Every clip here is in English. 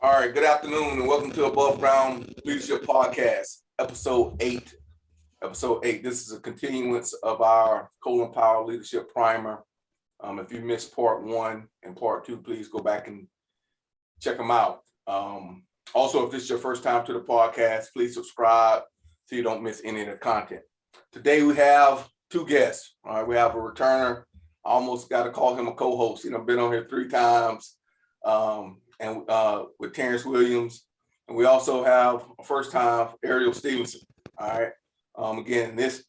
All right, good afternoon and welcome to Above Ground Leadership Podcast, episode 8. Episode 8. This is a continuance of our Powell Leadership Primer. If you missed part 1 and part 2, please go back and check them out. Also, if this is your first time to the podcast, please subscribe so you don't miss any of the content. Today we have 2 guests. All right, we have a returner. I almost got to call him a co-host. Been on here 3 times. And with Terrence Williams, and we also have a first time Ariel Stevenson. All right. Again, this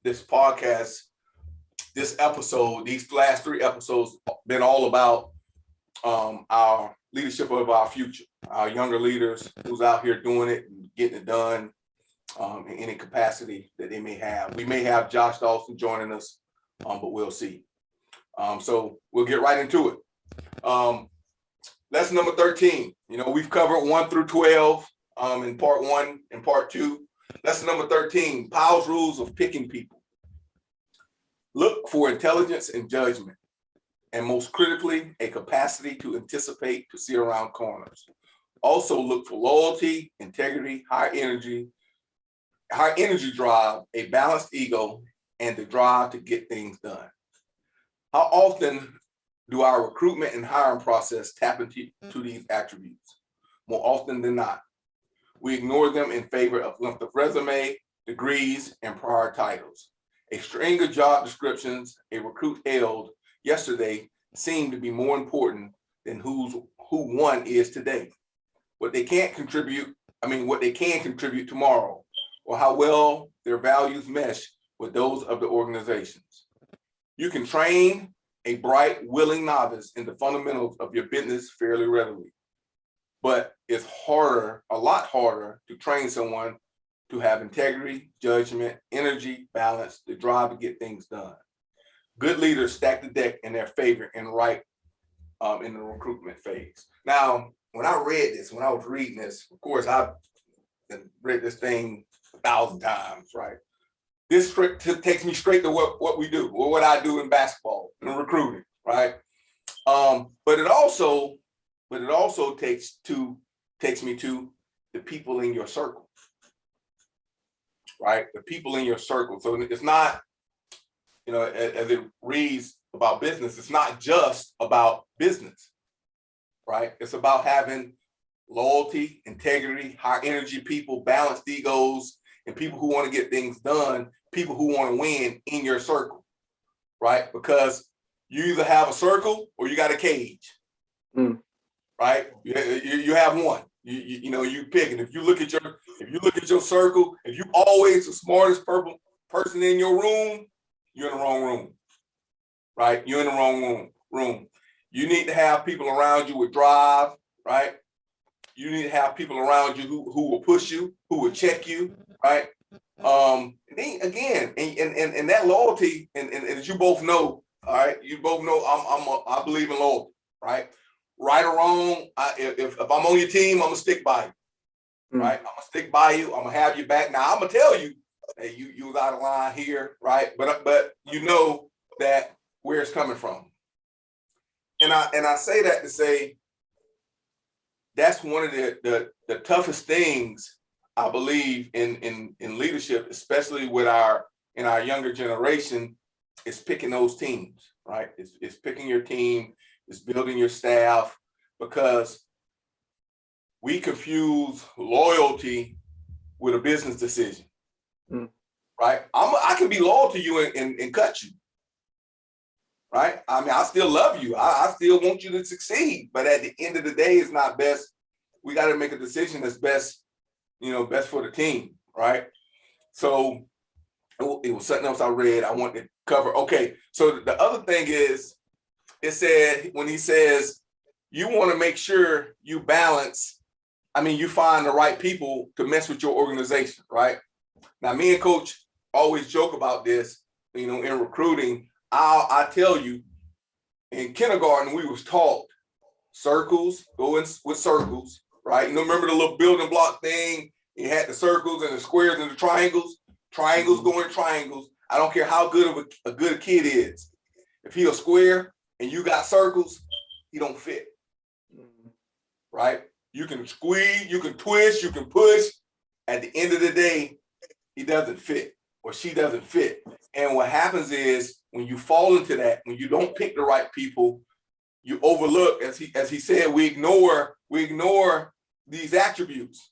podcast, this episode, these last 3 episodes been all about our leadership of our future, our younger leaders who's out here doing it and getting it done in any capacity that they may have. We may have Josh Dawson joining us, but we'll see. So we'll get right into it. Lesson number 13. We've covered 1 through 12 in part 1 and part 2. Lesson number 13, Powell's rules of picking people. Look for intelligence and judgment, and most critically, a capacity to anticipate, to see around corners. Also look for loyalty, integrity, high energy drive, a balanced ego, and the drive to get things done. How often do our recruitment and hiring process tap into these attributes? More often than not, we ignore them in favor of length of resume, degrees, and prior titles. A string of job descriptions a recruit held yesterday seemed to be more important than who one is today. What they can contribute tomorrow, or how well their values mesh with those of the organizations. You can train a bright, willing novice in the fundamentals of your business fairly readily. But it's a lot harder to train someone to have integrity, judgment, energy, balance, the drive to get things done. Good leaders stack the deck in their favor and right in the recruitment phase. Now, when I was reading this, of course, I've read this thing 1,000 times, right? This takes me straight to what we do, or what I do in basketball and recruiting, right? But it also takes me to the people in your circle, right? The people in your circle. So it's not, as it reads about business, it's not just about business, right? It's about having loyalty, integrity, high energy people, balanced egos, and people who want to get things done, people who want to win in your circle, right? Because you either have a circle or you got a cage, right? You have one. You pick it. If you look at your circle, if you always the smartest person in your room, you're in the wrong room, right? You're in the wrong room. You need to have people around you with drive, right? You need to have people around you who will push you, who will check you, right? And then again, and that loyalty, and as you both know, all right, I believe in loyalty, right? Right or wrong, if I'm on your team, I'm gonna stick by you, right? I'm gonna stick by you. I'm gonna have you back. Now I'm gonna tell you, hey, you was out of line here, right? But you know that where it's coming from, and I say that to say that's one of the toughest things I believe in leadership, especially in our younger generation, is picking those teams, right? It's picking your team, it's building your staff, because we confuse loyalty with a business decision, right? I can be loyal to you and cut you, right? I mean, I still love you. I still want you to succeed, but at the end of the day, it's not best. We got to make a decision that's best for the team, right? So it was something else I read I wanted to cover. Okay, so the other thing is, it said, when he says, you want to make sure you balance, you find the right people to mess with your organization, right? Now, me and Coach always joke about this, in recruiting. I tell you, in kindergarten, we was taught circles, go in with circles, right? Remember the little building block thing? You had the circles and the squares and the triangles. Triangles go in triangles. I don't care how good of a good kid is. If he's a square and you got circles, he don't fit, right? You can squeeze, you can twist, you can push. At the end of the day, he doesn't fit or she doesn't fit. And what happens is when you fall into that, when you don't pick the right people, you overlook, as he said, we ignore these attributes,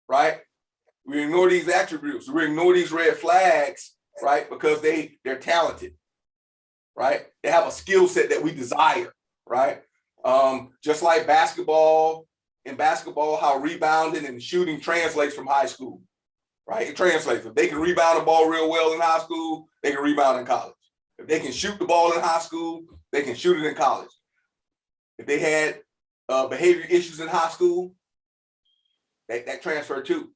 right? We ignore these attributes. We ignore these red flags, right? Because they're talented, right? They have a skill set that we desire, right? Just like basketball, in basketball, how rebounding and shooting translates from high school, right? It translates. If they can rebound the ball real well in high school, they can rebound in college. If they can shoot the ball in high school, they can shoot it in college. If they had behavior issues in high school, that transferred too.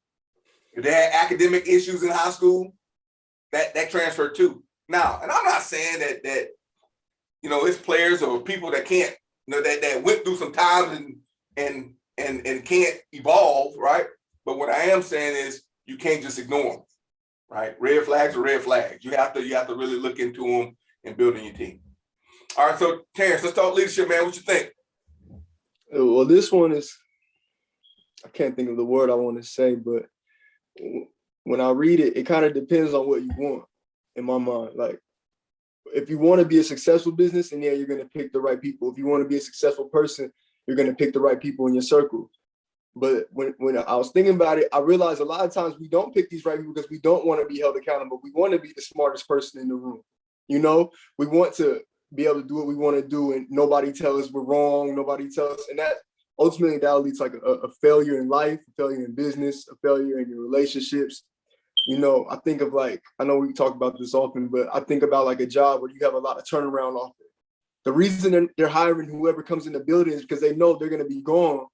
If they had academic issues in high school, that transferred too. Now, and I'm not saying that it's players or people that can't, that went through some times and can't evolve, right? But what I am saying is you can't just ignore them, right? Red flags are red flags. You have to really look into them and building your team. All right, so Terrence, let's talk leadership, man. What you think? Well, this one is, I can't think of the word I want to say, but when I read it, it kind of depends on what you want in my mind. Like, if you want to be a successful business, and you're going to pick the right people. If you want to be a successful person, you're going to pick the right people in your circle. But when I was thinking about it, I realized a lot of times we don't pick these right people because we don't want to be held accountable. We want to be the smartest person in the room. We want to be able to do what we want to do, and nobody tell us we're wrong. Nobody tell us, and that ultimately that leads to like a failure in life, a failure in business, a failure in your relationships. I think of, like, I know we talk about this often, but I think about like a job where you have a lot of turnaround offer. The reason they're hiring whoever comes in the building is because they know they're going to be gone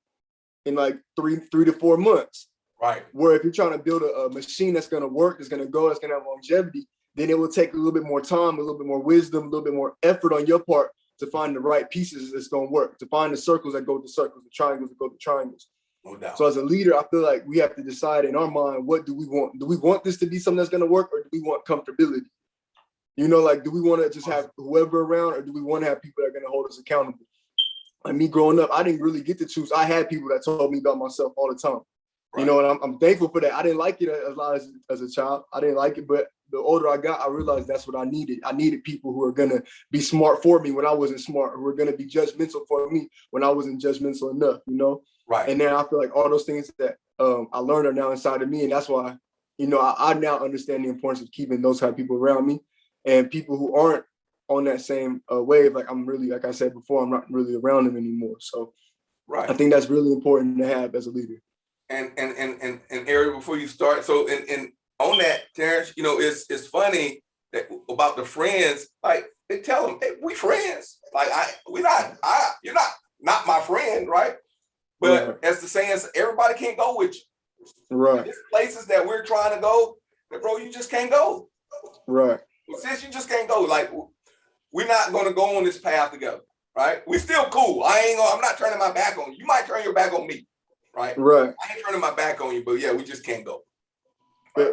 in like three to 4 months. Right. Where if you're trying to build a machine that's going to work, that's going to go, that's going to have longevity, then it will take a little bit more time, a little bit more wisdom, a little bit more effort on your part to find the right pieces that's going to work, to find the circles that go to circles, the triangles that go to triangles. No doubt. So as a leader, I feel like we have to decide in our mind, what do we want? Do we want this to be something that's going to work, or do we want comfortability? Do we want to just have whoever around, or do we want to have people that are going to hold us accountable? Like me growing up, I didn't really get to choose. I had people that told me about myself all the time. Right. And I'm thankful for that. I didn't like it a lot as a child. I didn't like it, but the older I got, I realized that's what I needed. I needed people who are going to be smart for me when I wasn't smart, who are going to be judgmental for me when I wasn't judgmental enough, Right. And then I feel like all those things that I learned are now inside of me. And that's why, I now understand the importance of keeping those type of people around me, and people who aren't on that same wave. Like, I'm really, like I said before, I'm not really around them anymore. So right. I think that's really important to have as a leader. And Ariel, before you start, so and on that, Terrence, it's funny that about the friends, like they tell them, hey, we friends. Like you're not my friend, right? But right. As the saying, everybody can't go with you. Right. There's places that we're trying to go, that bro, you just can't go. Right. Since you just can't go, like we're not gonna go on this path together, right? We're still cool. I'm not turning my back on you. You might turn your back on me. Right. I ain't turning my back on you, but yeah, we just can't go. Right.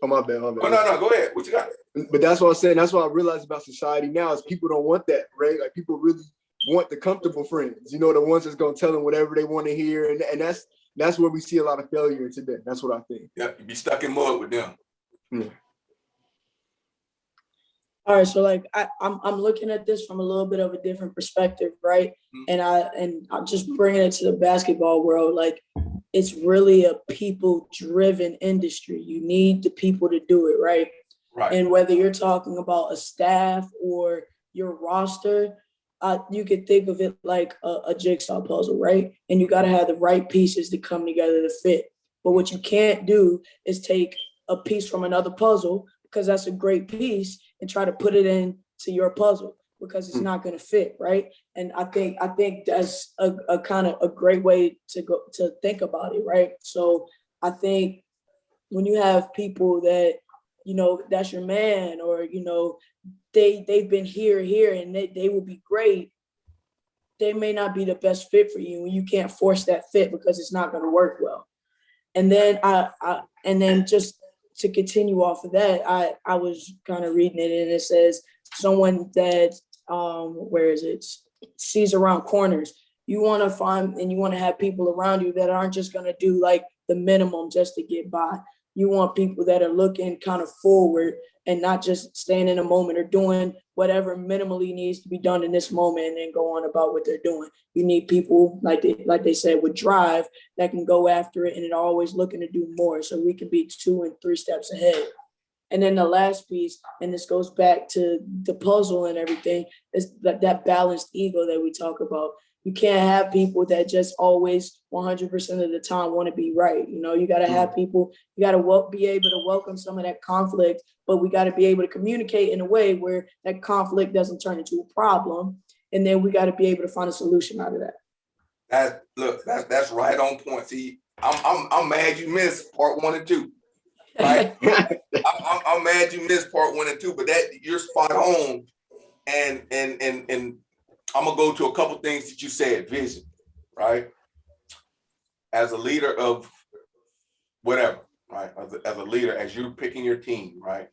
My bad. Oh, no, go ahead. What you got? But that's what I'm saying. That's what I realized about society now is people don't want that, right? Like, people really want the comfortable friends, the ones that's gonna tell them whatever they want to hear, and that's where we see a lot of failure today. That's what I think. Yeah, you be stuck in mud with them. Yeah. All right, so like I'm looking at this from a little bit of a different perspective, right? Mm-hmm. And I'm just bringing it to the basketball world. Like, it's really a people-driven industry. You need the people to do it, right? Right. And whether you're talking about a staff or your roster, you could think of it like a jigsaw puzzle, right? And you got to have the right pieces to come together to fit. But what you can't do is take a piece from another puzzle, because that's a great piece, and try to put it into your puzzle, because it's not going to fit, right? And I think that's a kind of a great way to think about it, right? So I think when you have people that, that's your man, or, they've been here, and they will be great, they may not be the best fit for you, and you can't force that fit because it's not going to work well. And then just to continue off of that, I was kind of reading it, and it says someone that sees around corners You want to find and you want to have people around you that aren't just going to do like the minimum just to get by. You want people that are looking kind of forward and not just staying in a moment or doing whatever minimally needs to be done in this moment and then go on about what they're doing. You need people like they said with drive that can go after it and are always looking to do more, so we can be 2 and 3 steps ahead. And then the last piece, and this goes back to the puzzle and everything, is that balanced ego that we talk about. You can't have people that just always 100% of the time want to be right. You know, you got to have people, you got to be able to welcome some of that conflict, but we got to be able to communicate in a way where that conflict doesn't turn into a problem. And then we got to be able to find a solution out of that. That's right on point. See, I'm mad you missed part 1 and 2. Right? I'm mad you missed part 1 and 2, but that you're spot on. And I'm gonna go to a couple things that you said. Vision, right? As a leader of whatever, right? As a leader, as you're picking your team, right?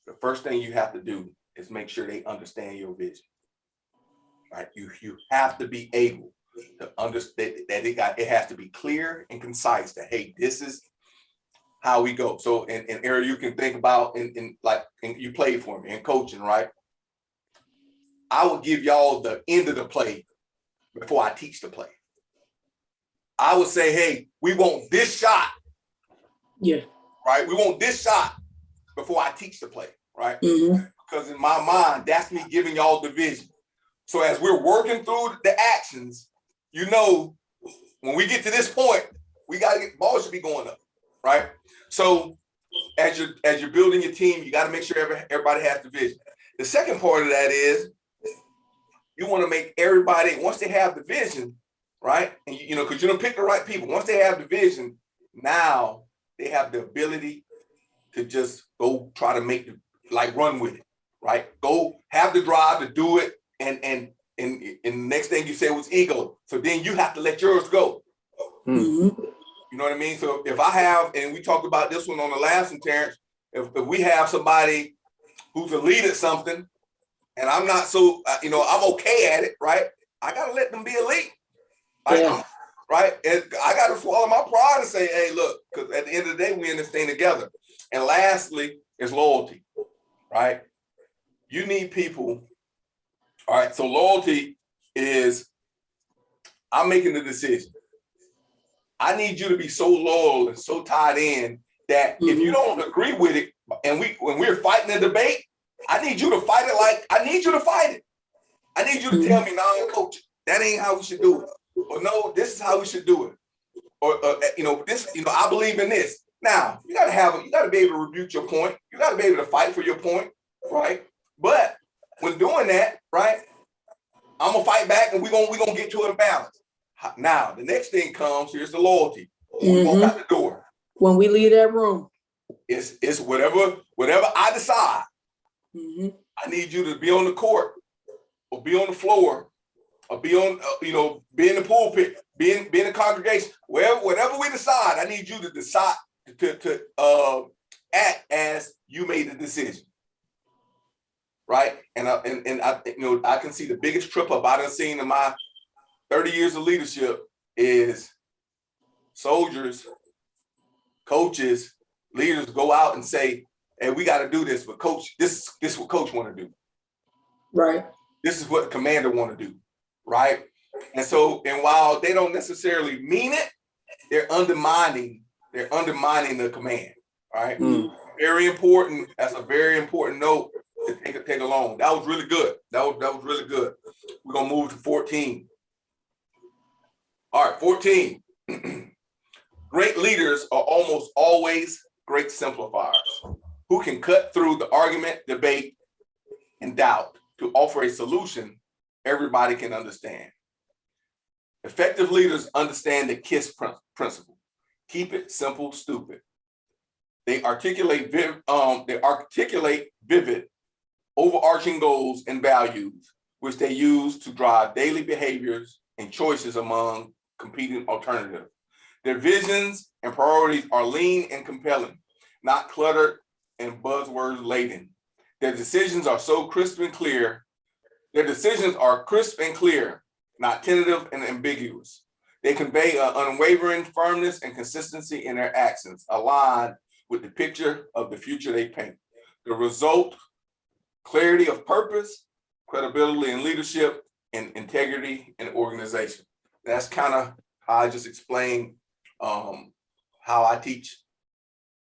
The first thing you have to do is make sure they understand your vision, right? You have to be able to understand that it has to be clear and concise. That hey, this is how we go. So, and Eric, you can think about in you played for me in coaching, right? I would give y'all the end of the play before I teach the play. I would say, hey, we want this shot. Yeah. Right? We want this shot before I teach the play, right? Mm-hmm. Because in my mind, that's me giving y'all the vision. So as we're working through the actions, you know, when we get to this point, we got to get, ball should be going up, right? So as you're building your team, you got to make sure everybody has the vision. The second part of that is you want to make everybody, once they have the vision, right? And you know, because you're gonna pick the right people. Once they have the vision, now they have the ability to just go try to run with it, right? Go have the drive to do it, and the next thing you said was ego. So then you have to let yours go. Mm-hmm. You know what I mean? So if I have, and we talked about this one on the last one, Terrence, if we have somebody who's a lead at something, and I'm not so, I'm okay at it, right? I got to let them be elite. Right? And I got to swallow my pride and say, hey, look, because at the end of the day, we're in this thing together. And lastly is loyalty, right? You need people. All right. So loyalty is, I'm making the decision. I need you to be so loyal and so tied in that if you don't agree with it, and when we're fighting a debate, I need you to fight it like I need you to fight it. I need you to tell me, no, coach, that ain't how we should do it. Or no, this is how we should do it. Or this, I believe in this. Now, you gotta be able to rebuke your point. You gotta be able to fight for your point, right? But when doing that, right, I'm gonna fight back and we're gonna get to a balance. Now, the next thing comes, here's the loyalty. We walk out the door. When we leave that room. It's whatever I decide. I need you to be on the court or be on the floor or be on, be in the pulpit, be in the congregation, whatever we decide, I need you to decide to act as you made the decision. Right. And I can see the biggest trip up I done seen in my 30 years of leadership is soldiers, coaches, leaders go out and say, hey, we got to do this, but coach, this is what coach want to do. Right. This is what the commander want to do. Right. And while they don't necessarily mean it, they're undermining the command. Right. Very important. That's a very important note to take along. That was really good. That was really good. We're going to move to 14. All right. 14. Great leaders are almost always great simplifiers who can cut through the argument, debate, and doubt to offer a solution everybody can understand. Effective leaders understand the KISS principle. Keep it simple, stupid. They articulate vivid, overarching goals and values, which they use to drive daily behaviors and choices among competing alternatives. Their visions and priorities are lean and compelling, not cluttered and buzzword laden. Their decisions are crisp and clear, not tentative and ambiguous. They convey an unwavering firmness and consistency in their actions, aligned with the picture of the future they paint. The result, clarity of purpose, credibility in leadership, and integrity in organization. That's kind of how I just explained how I teach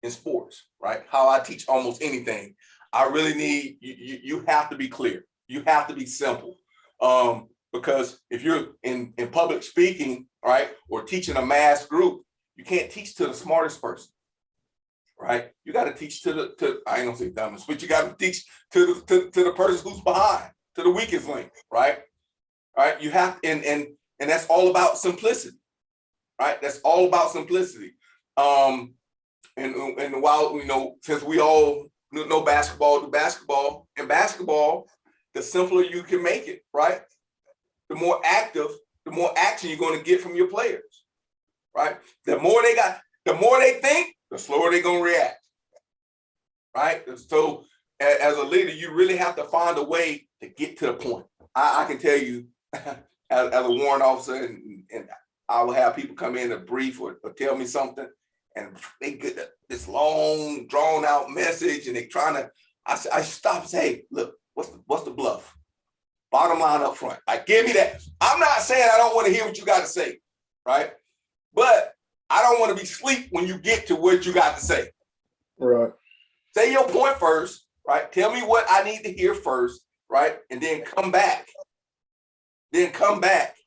in sports, right? How I teach almost anything. I really need, you have to be clear. You have to be simple. Because if you're in public speaking, right, or teaching a mass group, you can't teach to the smartest person, right? You got to teach to I ain't gonna say dumbest, but you got to teach to the person who's behind, to the weakest link, right? Right? You have, and that's all about simplicity, right? That's all about simplicity. And while, you know, since we all know basketball, in basketball, the simpler you can make it, right? The more active, the more action you're going to get from your players, right? The more they think, the slower they're going to react, right? So as a leader, you really have to find a way to get to the point. I can tell you, as a warrant officer, and I will have people come in to brief or tell me something, and they get this long, drawn out message, and they trying to, I stop and say, look, what's the bluff? Bottom line up front. Like, give me that. I'm not saying I don't want to hear what you got to say, right? But I don't want to be asleep when you get to what you got to say. Right. Say your point first, right? Tell me what I need to hear first, right? And then come back. Then come back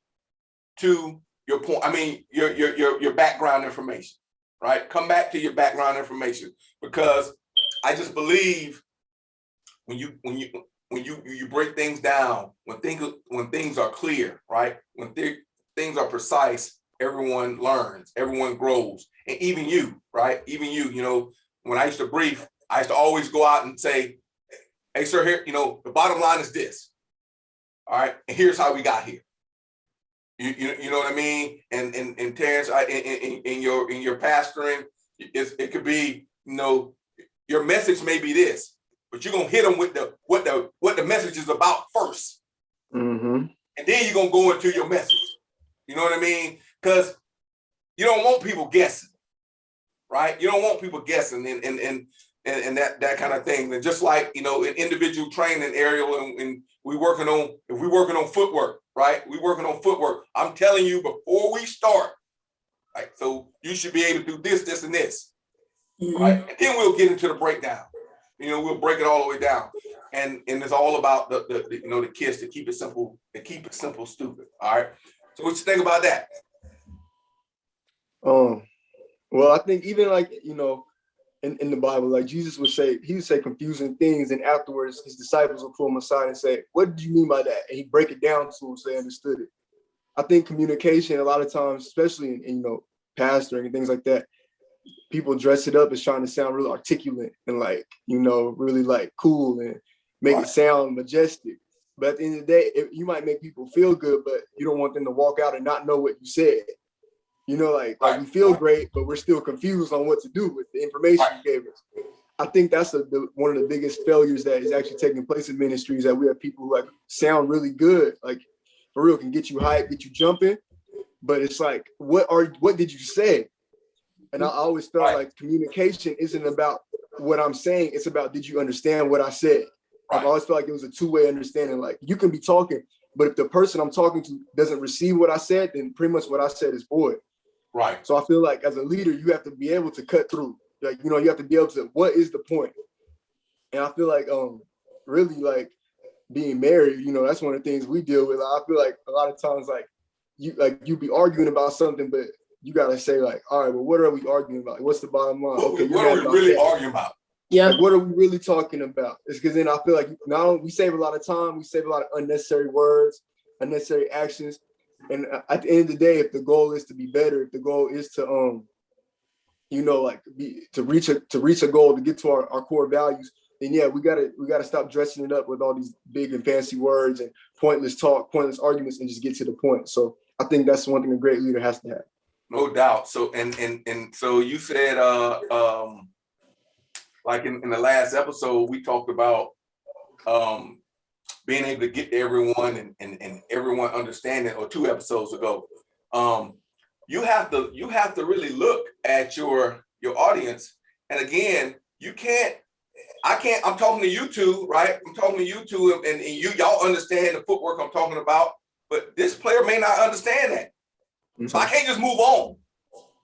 to your point. I mean, your background information, right? Come back to your background information, because I just believe when you break things down, when things are clear, right? When things are precise, everyone learns, everyone grows, and even you, right? Even you know, when I used to brief, I used to always go out and say, hey, sir, here, you know, the bottom line is this. All right, and here's how we got here. You know what I mean? And Terrence, in your pastoring, it could be, you know, your message may be this, but you're gonna hit them with what the message is about first, and then you're gonna go into your message. You know what I mean? Because you don't want people guessing, right? You don't want people guessing and that kind of thing. And just like, you know, in individual training, Ariel, and if we're working on footwork, right? We're working on footwork. I'm telling you before we start, right? So you should be able to do this, and this, right? And then we'll get into the breakdown. You know, we'll break it all the way down. And it's all about the you know, the kiss, to keep it simple, stupid. All right. So what you think about that? Well, I think even like, you know, in the Bible, like Jesus would say confusing things, and afterwards his disciples would pull him aside and say, what do you mean by that? And he'd break it down to them so they understood it. I think communication, a lot of times, especially in you know, pastoring and things like that, people dress it up as trying to sound really articulate and, like, you know, really like cool and make it sound majestic. But at the end of the day, you might make people feel good, but you don't want them to walk out and not know what you said. You know, like we feel great, but we're still confused on what to do with the information you gave us. I think that's one of the biggest failures that is actually taking place in ministries, that we have people who like sound really good, like for real, can get you hyped, get you jumping, but it's like, what did you say? And I always felt like communication isn't about what I'm saying, it's about, did you understand what I said? I've always felt like it was a two-way understanding. Like, you can be talking, but if the person I'm talking to doesn't receive what I said, then pretty much what I said is void. Right. So I feel like as a leader, you have to be able to cut through. Like, you know, you have to be able to, what is the point? And I feel like really like being married, you know, that's one of the things we deal with. I feel like a lot of times, like you be arguing about something, but you gotta say like, all right, well, what are we arguing about? What's the bottom line? Okay, what are we really arguing about? Yeah. Like, what are we really talking about? It's because then I feel like not only we save a lot of time, we save a lot of unnecessary words, unnecessary actions. And at the end of the day, if the goal is to be better, if the goal is to you know, like to reach a goal, to get to our core values, then yeah, we gotta stop dressing it up with all these big and fancy words and pointless talk, pointless arguments, and just get to the point. So I think that's one thing a great leader has to have. No doubt. So and so you said like in the last episode, we talked about being able to get to everyone and everyone understanding, or 2 episodes ago. You have to really look at your audience. And again, I'm talking to you two, right? I'm talking to you two, and y'all understand the footwork I'm talking about, but this player may not understand that. So I can't just move on.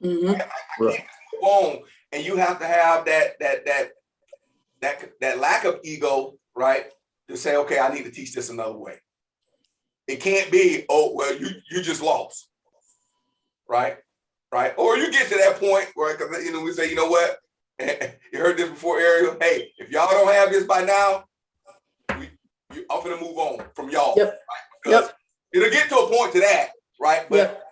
Mm-hmm. I can't just move on. And you have to have that lack of ego, right? To say, okay, I need to teach this another way. It can't be, oh, well, you just lost. Right? Right? Or you get to that point where, we say, you know what? You heard this before, Ariel. Hey, if y'all don't have this by now, I'm gonna move on from y'all. Yep. Right? Because it'll get to a point to that, right? But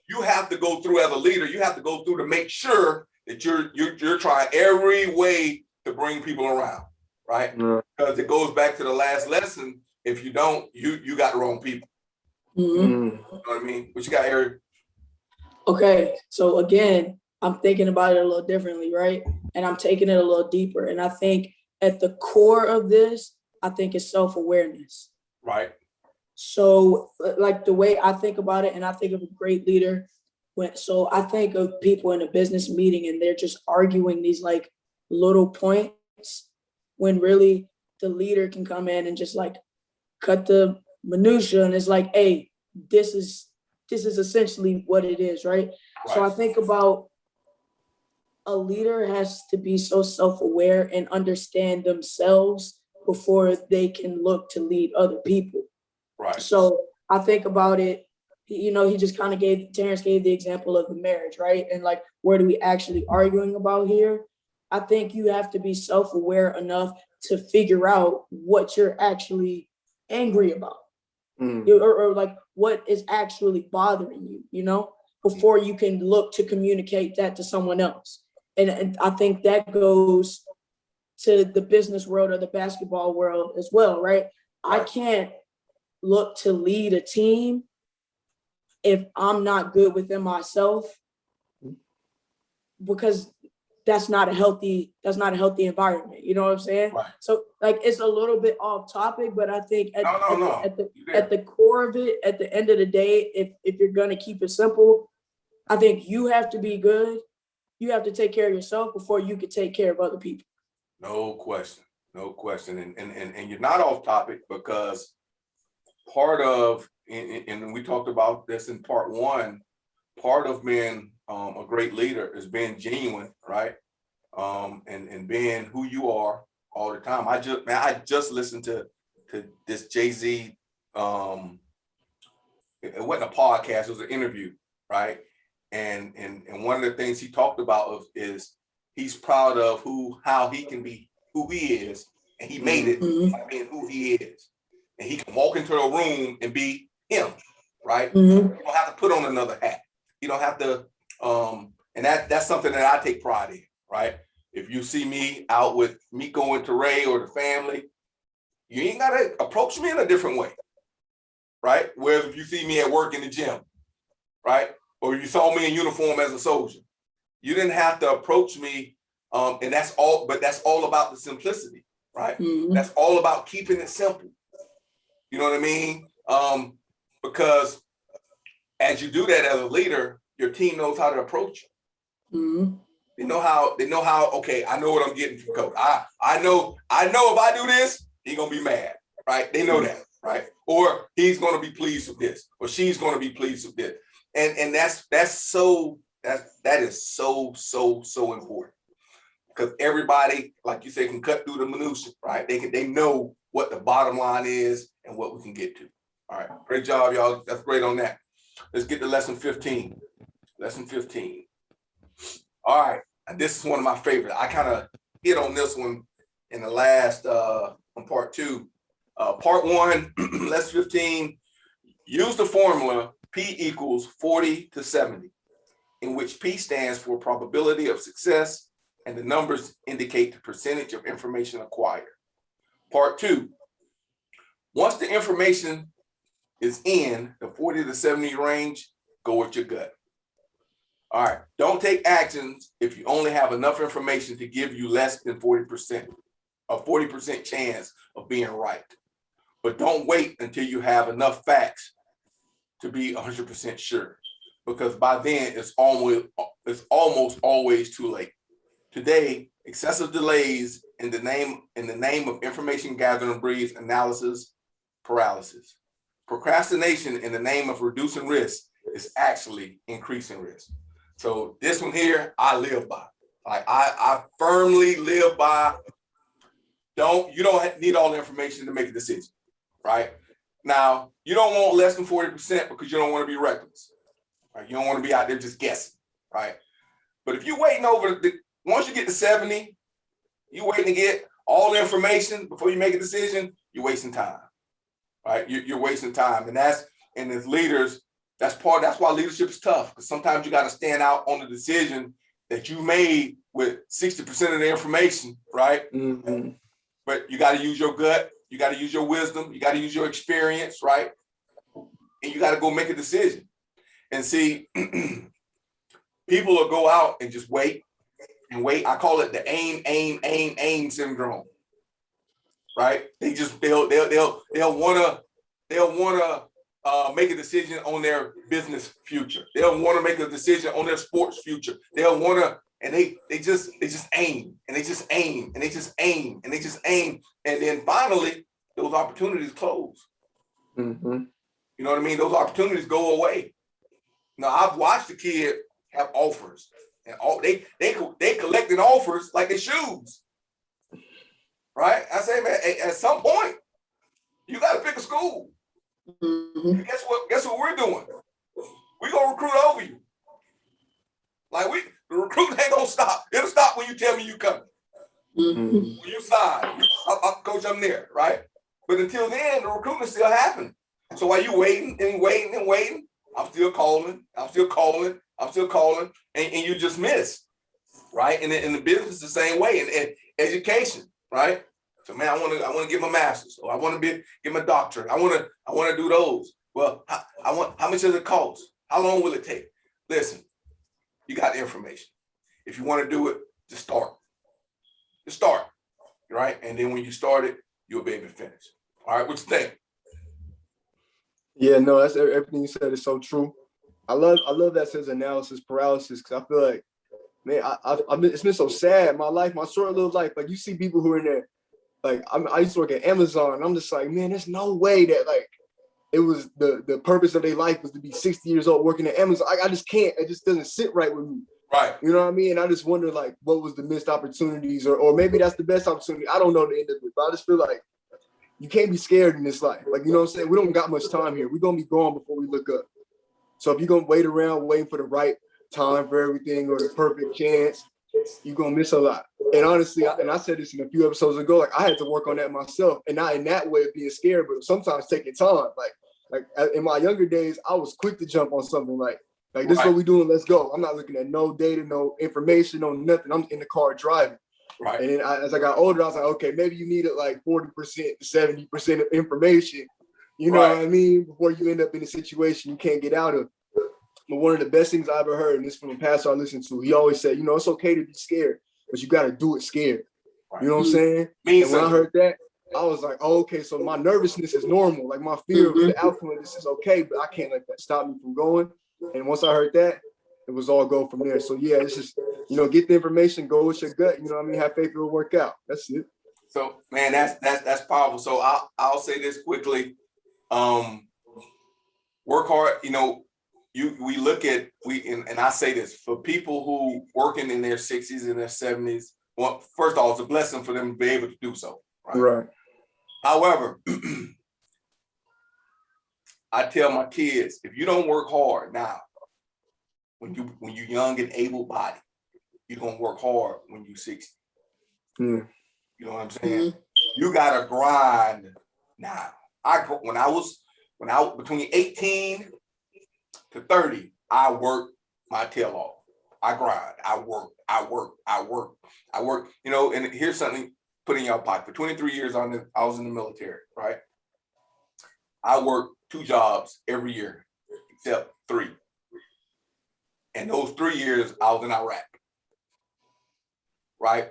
you have to go through, as a leader, you have to go through to make sure that you're trying every way to bring people around, right? Because it goes back to the last lesson. If you don't, you got the wrong people. Mm-hmm. You know what I mean? What you got, Ariel? Okay, so again, I'm thinking about it a little differently, right? And I'm taking it a little deeper. And I think at the core of this, I think it's self-awareness. Right. So like the way I think about it, and I think of a great leader, so I think of people in a business meeting and they're just arguing these like little points, when really the leader can come in and just like cut the minutia, and it's like, hey, this is essentially what it is, right? So I think about a leader has to be so self-aware and understand themselves before they can look to lead other people. Right. So I think about it, he just kind of Terrence gave the example of the marriage, right? And like, what are we actually arguing about here? I think you have to be self-aware enough to figure out what you're actually angry about. Or like what is actually bothering you, before you can look to communicate that to someone else. And I think that goes to the business world or the basketball world as well, right? I can't look to lead a team if I'm not good within myself, because that's not a healthy environment. You know what I'm saying? Right. So like, it's a little bit off topic, but I think at the core of it, at the end of the day, if you're going to keep it simple, I think you have to be good. You have to take care of yourself before you can take care of other people. No question. And you're not off topic, because part of, and we talked about this in part 1, part of being a great leader is being genuine, right? And being who you are all the time. I just listened to this Jay-Z, it wasn't a podcast, it was an interview, right? And one of the things he talked about is he's proud of how he can be who he is, and he made it by being who he is. And he can walk into a room and be him, right? You don't have to put on another hat. You don't have to, and that's something that I take pride in, right? If you see me out with me going to Ray or the family, you ain't gotta approach me in a different way, right? Whereas if you see me at work in the gym, right? Or you saw me in uniform as a soldier, you didn't have to approach me, and that's all about the simplicity, right? That's all about keeping it simple. You know what I mean? Because as you do that as a leader, your team knows how to approach you. They know how, okay, I know what I'm getting from coach. I know if I do this, he's gonna be mad, right? They know that, right? Or he's gonna be pleased with this, or she's gonna be pleased with this. And that is so important. Because everybody, like you say, can cut through the minutia, right? They know what the bottom line is and what we can get to. All right, great job, y'all. That's great on that. Let's get to lesson 15. Lesson 15. All right, this is one of my favorites. I kind of hit on this one in the last on part 2. Part 1, lesson 15. Use the formula P equals 40 to 70, in which P stands for probability of success, and the numbers indicate the percentage of information acquired. Part 2, once the information is in the 40 to 70 range, go with your gut. All right, don't take actions if you only have enough information to give you less than 40%, a 40% chance of being right. But don't wait until you have enough facts to be 100% sure, because by then it's almost always too late. Today, excessive delays in the name of information gathering breeds analysis paralysis. Procrastination in the name of reducing risk is actually increasing risk. So this one here, I live by. Like I firmly live by. You don't need all the information to make a decision, right? Now, you don't want less than 40% because you don't want to be reckless, right? You don't want to be out there just guessing, right? But if you're waiting once you get to 70, you're waiting to get all the information before you make a decision, you're wasting time, right? You're wasting time. And as leaders, that's why leadership is tough, because sometimes you got to stand out on the decision that you made with 60% of the information, right? Mm-hmm. But you got to use your gut. You got to use your wisdom. You got to use your experience, right? And you got to go make a decision. And see, people will go out and just wait and wait. I call it the aim syndrome, right? They'll want to make a decision on their business future. They'll want to make a decision on their sports future. They'll want to, and they just aim, and they just aim, and they just aim, and they just aim, and then finally those opportunities close. Mm-hmm. You know what I mean? Those opportunities go away. Now I've watched the kid have offers, and they collecting offers like their shoes, right? I say, man, at some point you got to pick a school. Mm-hmm. Guess what we're doing? We're gonna recruit over you. Like the recruiting ain't gonna stop. It'll stop when you tell me you coming. Mm-hmm. When you sign, coach, I'm there, right? But until then, the recruiting still happening. So while you waiting and waiting and waiting, I'm still calling, and you just miss, right? And in the business, the same way. And education, right? So man, I want to get my master's, or I want to get my doctorate. I want to do those. Well, how much does it cost? How long will it take? Listen, you got the information. If you want to do it, just start. Just start, right? And then when you start it, you'll be able to finish. All right, what you think? Yeah, no, that's everything you said is so true. I love that says analysis paralysis, because I feel like, man, it's been so sad. My short little life. Like you see people who are in there. Like I used to work at Amazon, and I'm just like, man, there's no way that like it was the purpose of their life was to be 60 years old working at Amazon. I just can't. It just doesn't sit right with me. Right. You know what I mean? And I just wonder like what was the missed opportunities, or maybe that's the best opportunity. I don't know the end of it, but I just feel like you can't be scared in this life. Like, you know what I'm saying? We don't got much time here. We're gonna be gone before we look up. So if you're gonna wait around waiting for the right time for everything or the perfect chance, you're gonna miss a lot. And honestly, and I said this in a few episodes ago, like I had to work on that myself, and not in that way of being scared, but sometimes taking time. Like in my younger days, I was quick to jump on something like this is what we're doing, let's go. I'm not looking at no data, no information, no nothing. I'm in the car driving. Right. And then as I got older, I was like, okay, maybe you needed like 40% to 70% of information, you know what I mean, before you end up in a situation you can't get out of. But one of the best things I ever heard, and this from a pastor I listened to, he always said, you know, it's okay to be scared, but you got to do it scared. Right. You know what I'm saying? And when I heard that, I was like, oh, okay, so my nervousness is normal. Like my fear of the outcome of this is okay, but I can't let that stop me from going. And once I heard that, it was all go from there. So yeah, it's just, you know, get the information, go with your gut, you know what I mean? Have faith it'll work out. That's it. So man, that's powerful. So I'll say this quickly. Work hard, you know, and I say this for people who working in their 60s and their 70s. Well, first of all, it's a blessing for them to be able to do so. Right. However, I tell my kids, if you don't work hard now, when you're young and able-bodied, you're gonna work hard when you're 60. You know what I'm saying? You gotta grind now. When I was between 18 to 30, I worked my tail off. I grind. I work. You know, and here's something put in your pocket. For 23 years, I was in the military, right? I worked 2 jobs every year, except 3. And those 3 years, I was in Iraq, right?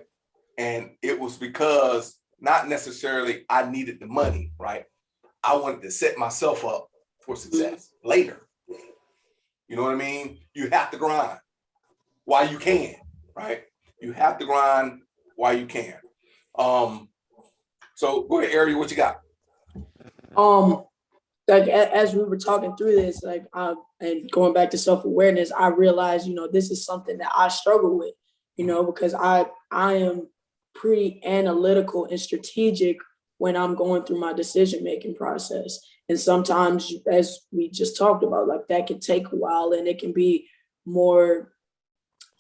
And it was because not necessarily I needed the money, right? I wanted to set myself up for success later. You know what I mean? You have to grind while you can, right? You have to grind while you can. So go ahead, Ari, what you got? Like as we were talking through this, like and going back to self-awareness, I realized, this is something that I struggle with, because I am pretty analytical and strategic when I'm going through my decision-making process. And sometimes, as we just talked about, like that can take a while and it can be more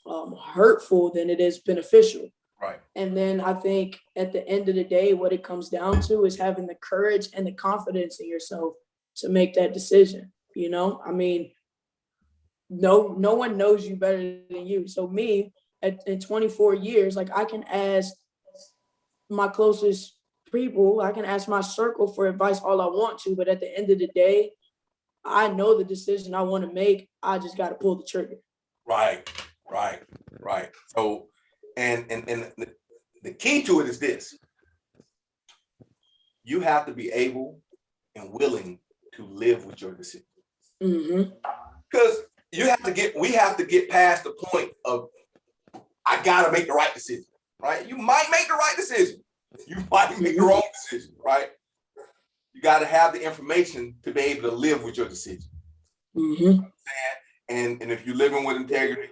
hurtful than it is beneficial. Right. And then I think at the end of the day, what it comes down to is having the courage and the confidence in yourself to make that decision. I mean, no one knows you better than you. So me in 24 years, like I can ask my closest people, I can ask my circle for advice all I want to, but at the end of the day, I know the decision I want to make. I just got to pull the trigger. Right. So, and the key to it is this: you have to be able and willing to live with your decision. Because we have to get past the point of, I gotta make the right decision, right? You might make the right decision. You might make the wrong decision, right? You got to have the information to be able to live with your decision. And if you're living with integrity,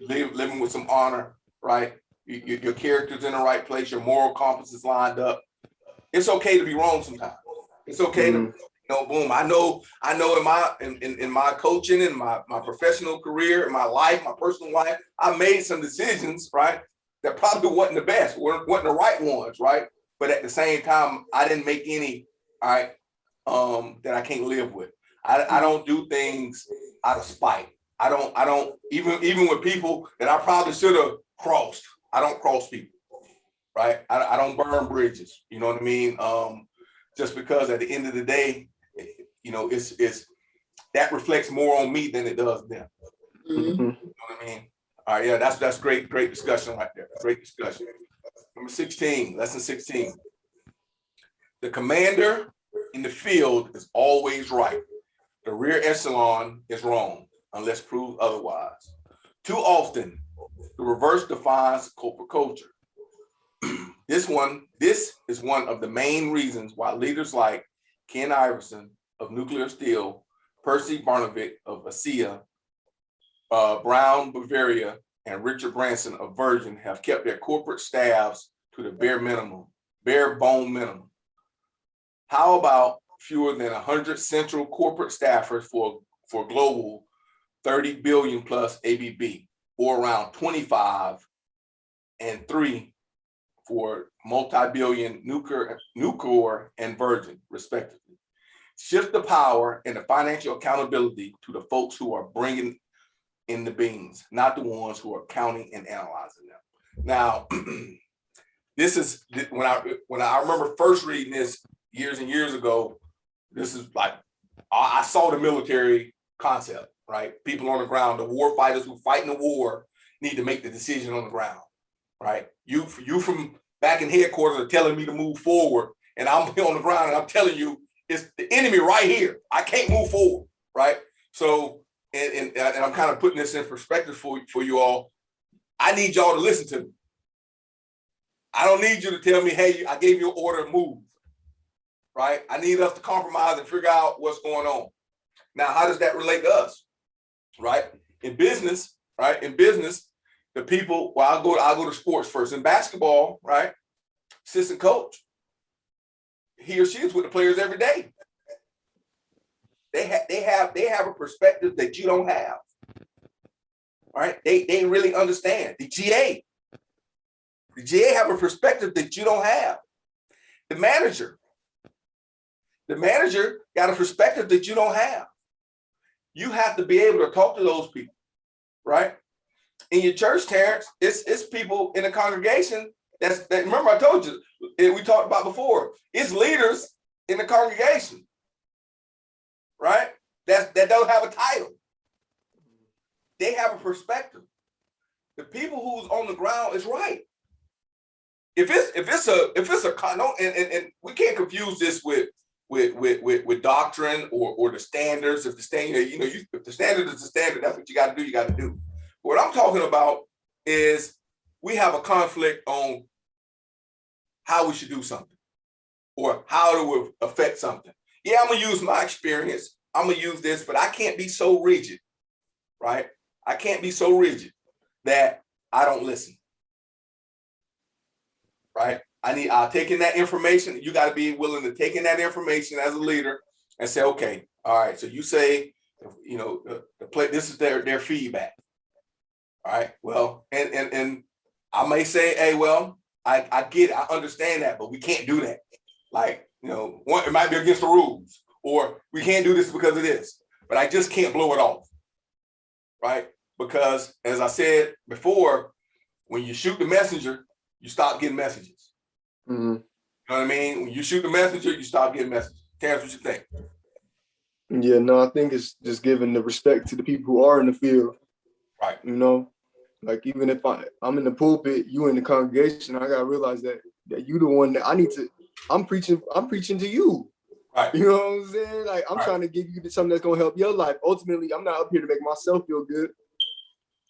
living with some honor, right? Your character's in the right place, your moral compass is lined up. It's okay to be wrong sometimes. It's okay to, boom. I know in my coaching, in my professional career, in my life, my personal life, I made some decisions, right, that probably wasn't the best, wasn't the right ones, right? But at the same time, I didn't make any, all right, that I can't live with. I don't do things out of spite. I don't even with people that I probably should have crossed. I don't cross people, right? I don't burn bridges. You know what I mean? Just because at the end of the day, it's that reflects more on me than it does them. You know what I mean? All right, yeah, that's great discussion right there. Great discussion. Number 16, lesson 16. The commander in the field is always right. The rear echelon is wrong, unless proved otherwise. Too often, the reverse defines corporate culture. This is one of the main reasons why leaders like Ken Iverson of Nuclear Steel, Percy Barnevik of ASEA, Brown Bavaria, and Richard Branson of Virgin have kept their corporate staffs to the bare bone minimum. How about fewer than 100 central corporate staffers for global 30 billion plus ABB, or around 25 and 3 for multi-billion Nucor and Virgin, respectively. Shift the power and the financial accountability to the folks who are bringing in the beans, not the ones who are counting and analyzing them. Now, this is when I remember first reading this years and years ago. This is like, I saw the military concept, right? People on the ground, the war fighters who fight in the war need to make the decision on the ground, right? You from back in headquarters are telling me to move forward, and I'm on the ground and I'm telling you it's the enemy right here. I can't move forward, right? So, and I'm kind of putting this in perspective for you all. I need y'all to listen to me. I don't need you to tell me, hey, I gave you an order to move, right? I need us to compromise and figure out what's going on. Now, how does that relate to us, right? In business, right? In business, the people, well, I'll go to sports first. In basketball, right? Assistant coach, he or she is with the players every day. They have a perspective that you don't have, right? They really understand. The GA have a perspective that you don't have. The manager got a perspective that you don't have. You have to be able to talk to those people, right? In your church, Terrence, it's people in the congregation that remember I told you, we talked about before, it's leaders in the congregation, right? That don't have a title. They have a perspective. The people who's on the ground is right. If it's a and we can't confuse this with with doctrine or the standards. If the standard, if the standard is the standard, that's what you got to do. You got to do. What I'm talking about is we have a conflict on how we should do something or how to affect something. Yeah, I'm gonna use my experience. I'm gonna use this, but I can't be so rigid, right? I can't be so rigid that I don't listen, right? I'll take in that information. You got to be willing to take in that information as a leader and say, okay, all right. So you say, the play. This is their feedback. All right. Well, and I may say, hey, well, I get it. I understand that, but we can't do that. Like, it might be against the rules, or we can't do this because of this. But I just can't blow it off, right? Because as I said before, when you shoot the messenger, you stop getting messages. Mm-hmm. You know what I mean? When you shoot the messenger, you stop getting messages. Terrence, what you think? Yeah, no, I think it's just giving the respect to the people who are in the field. Right. Like even if I'm in the pulpit, you in the congregation, I gotta realize that you the one that I'm preaching to you. Right. You know what I'm saying? Like I'm trying to give you something that's gonna help your life. Ultimately, I'm not up here to make myself feel good.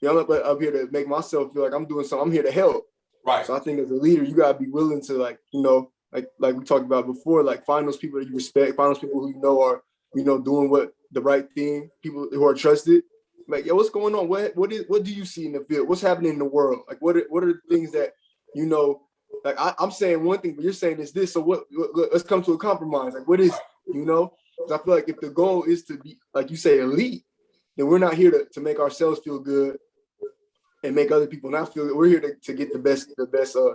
I'm not up here to make myself feel like I'm doing something. I'm here to help. Right. So I think as a leader, you gotta be willing to like we talked about before, like find those people that you respect, find those people who are doing what the right thing, people who are trusted. Like, yo, what's going on? What do you see in the field? What's happening in the world? Like, what are the things that like I'm saying one thing, but you're saying it's this. So what let's come to a compromise. Like, what is, because I feel like if the goal is to be, like you say, elite, then we're not here to make ourselves feel good and make other people not feel good. We're here to get the best,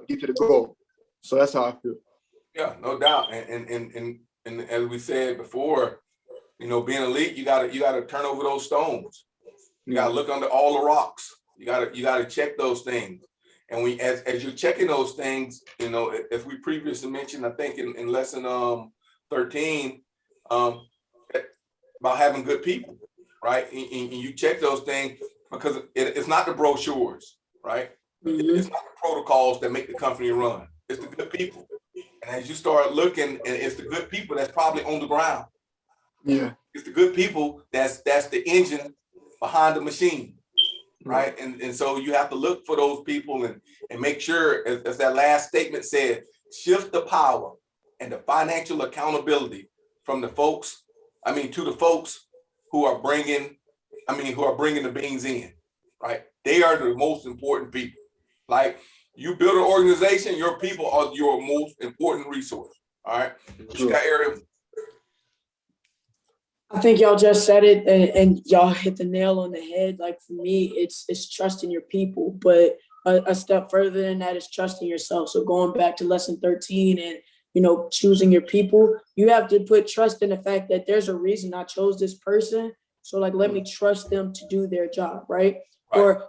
get to the goal. So that's how I feel. Yeah, no doubt. And as we said before, being elite, you gotta turn over those stones. You gotta look under all the rocks. You gotta check those things. And as you're checking those things, as we previously mentioned, I think in lesson 13, about having good people, right? And you check those things because it's not the brochures, right? Mm-hmm. It's not the protocols that make the company run. It's the good people. And as you start looking, and it's the good people that's probably on the ground. Yeah. It's the good people that's the engine behind the machine, right? And so you have to look for those people and make sure, as that last statement said, shift the power and the financial accountability from the folks, to the folks who are bringing the beans in, right? They are the most important people. Like, you build an organization, your people are your most important resource. All right. What you got, Ariel? I think y'all just said it, and y'all hit the nail on the head. Like, for me, it's trusting your people, but a step further than that is trusting yourself. So going back to lesson 13 and choosing your people, you have to put trust in the fact that there's a reason I chose this person. So like, let me trust them to do their job, right? Or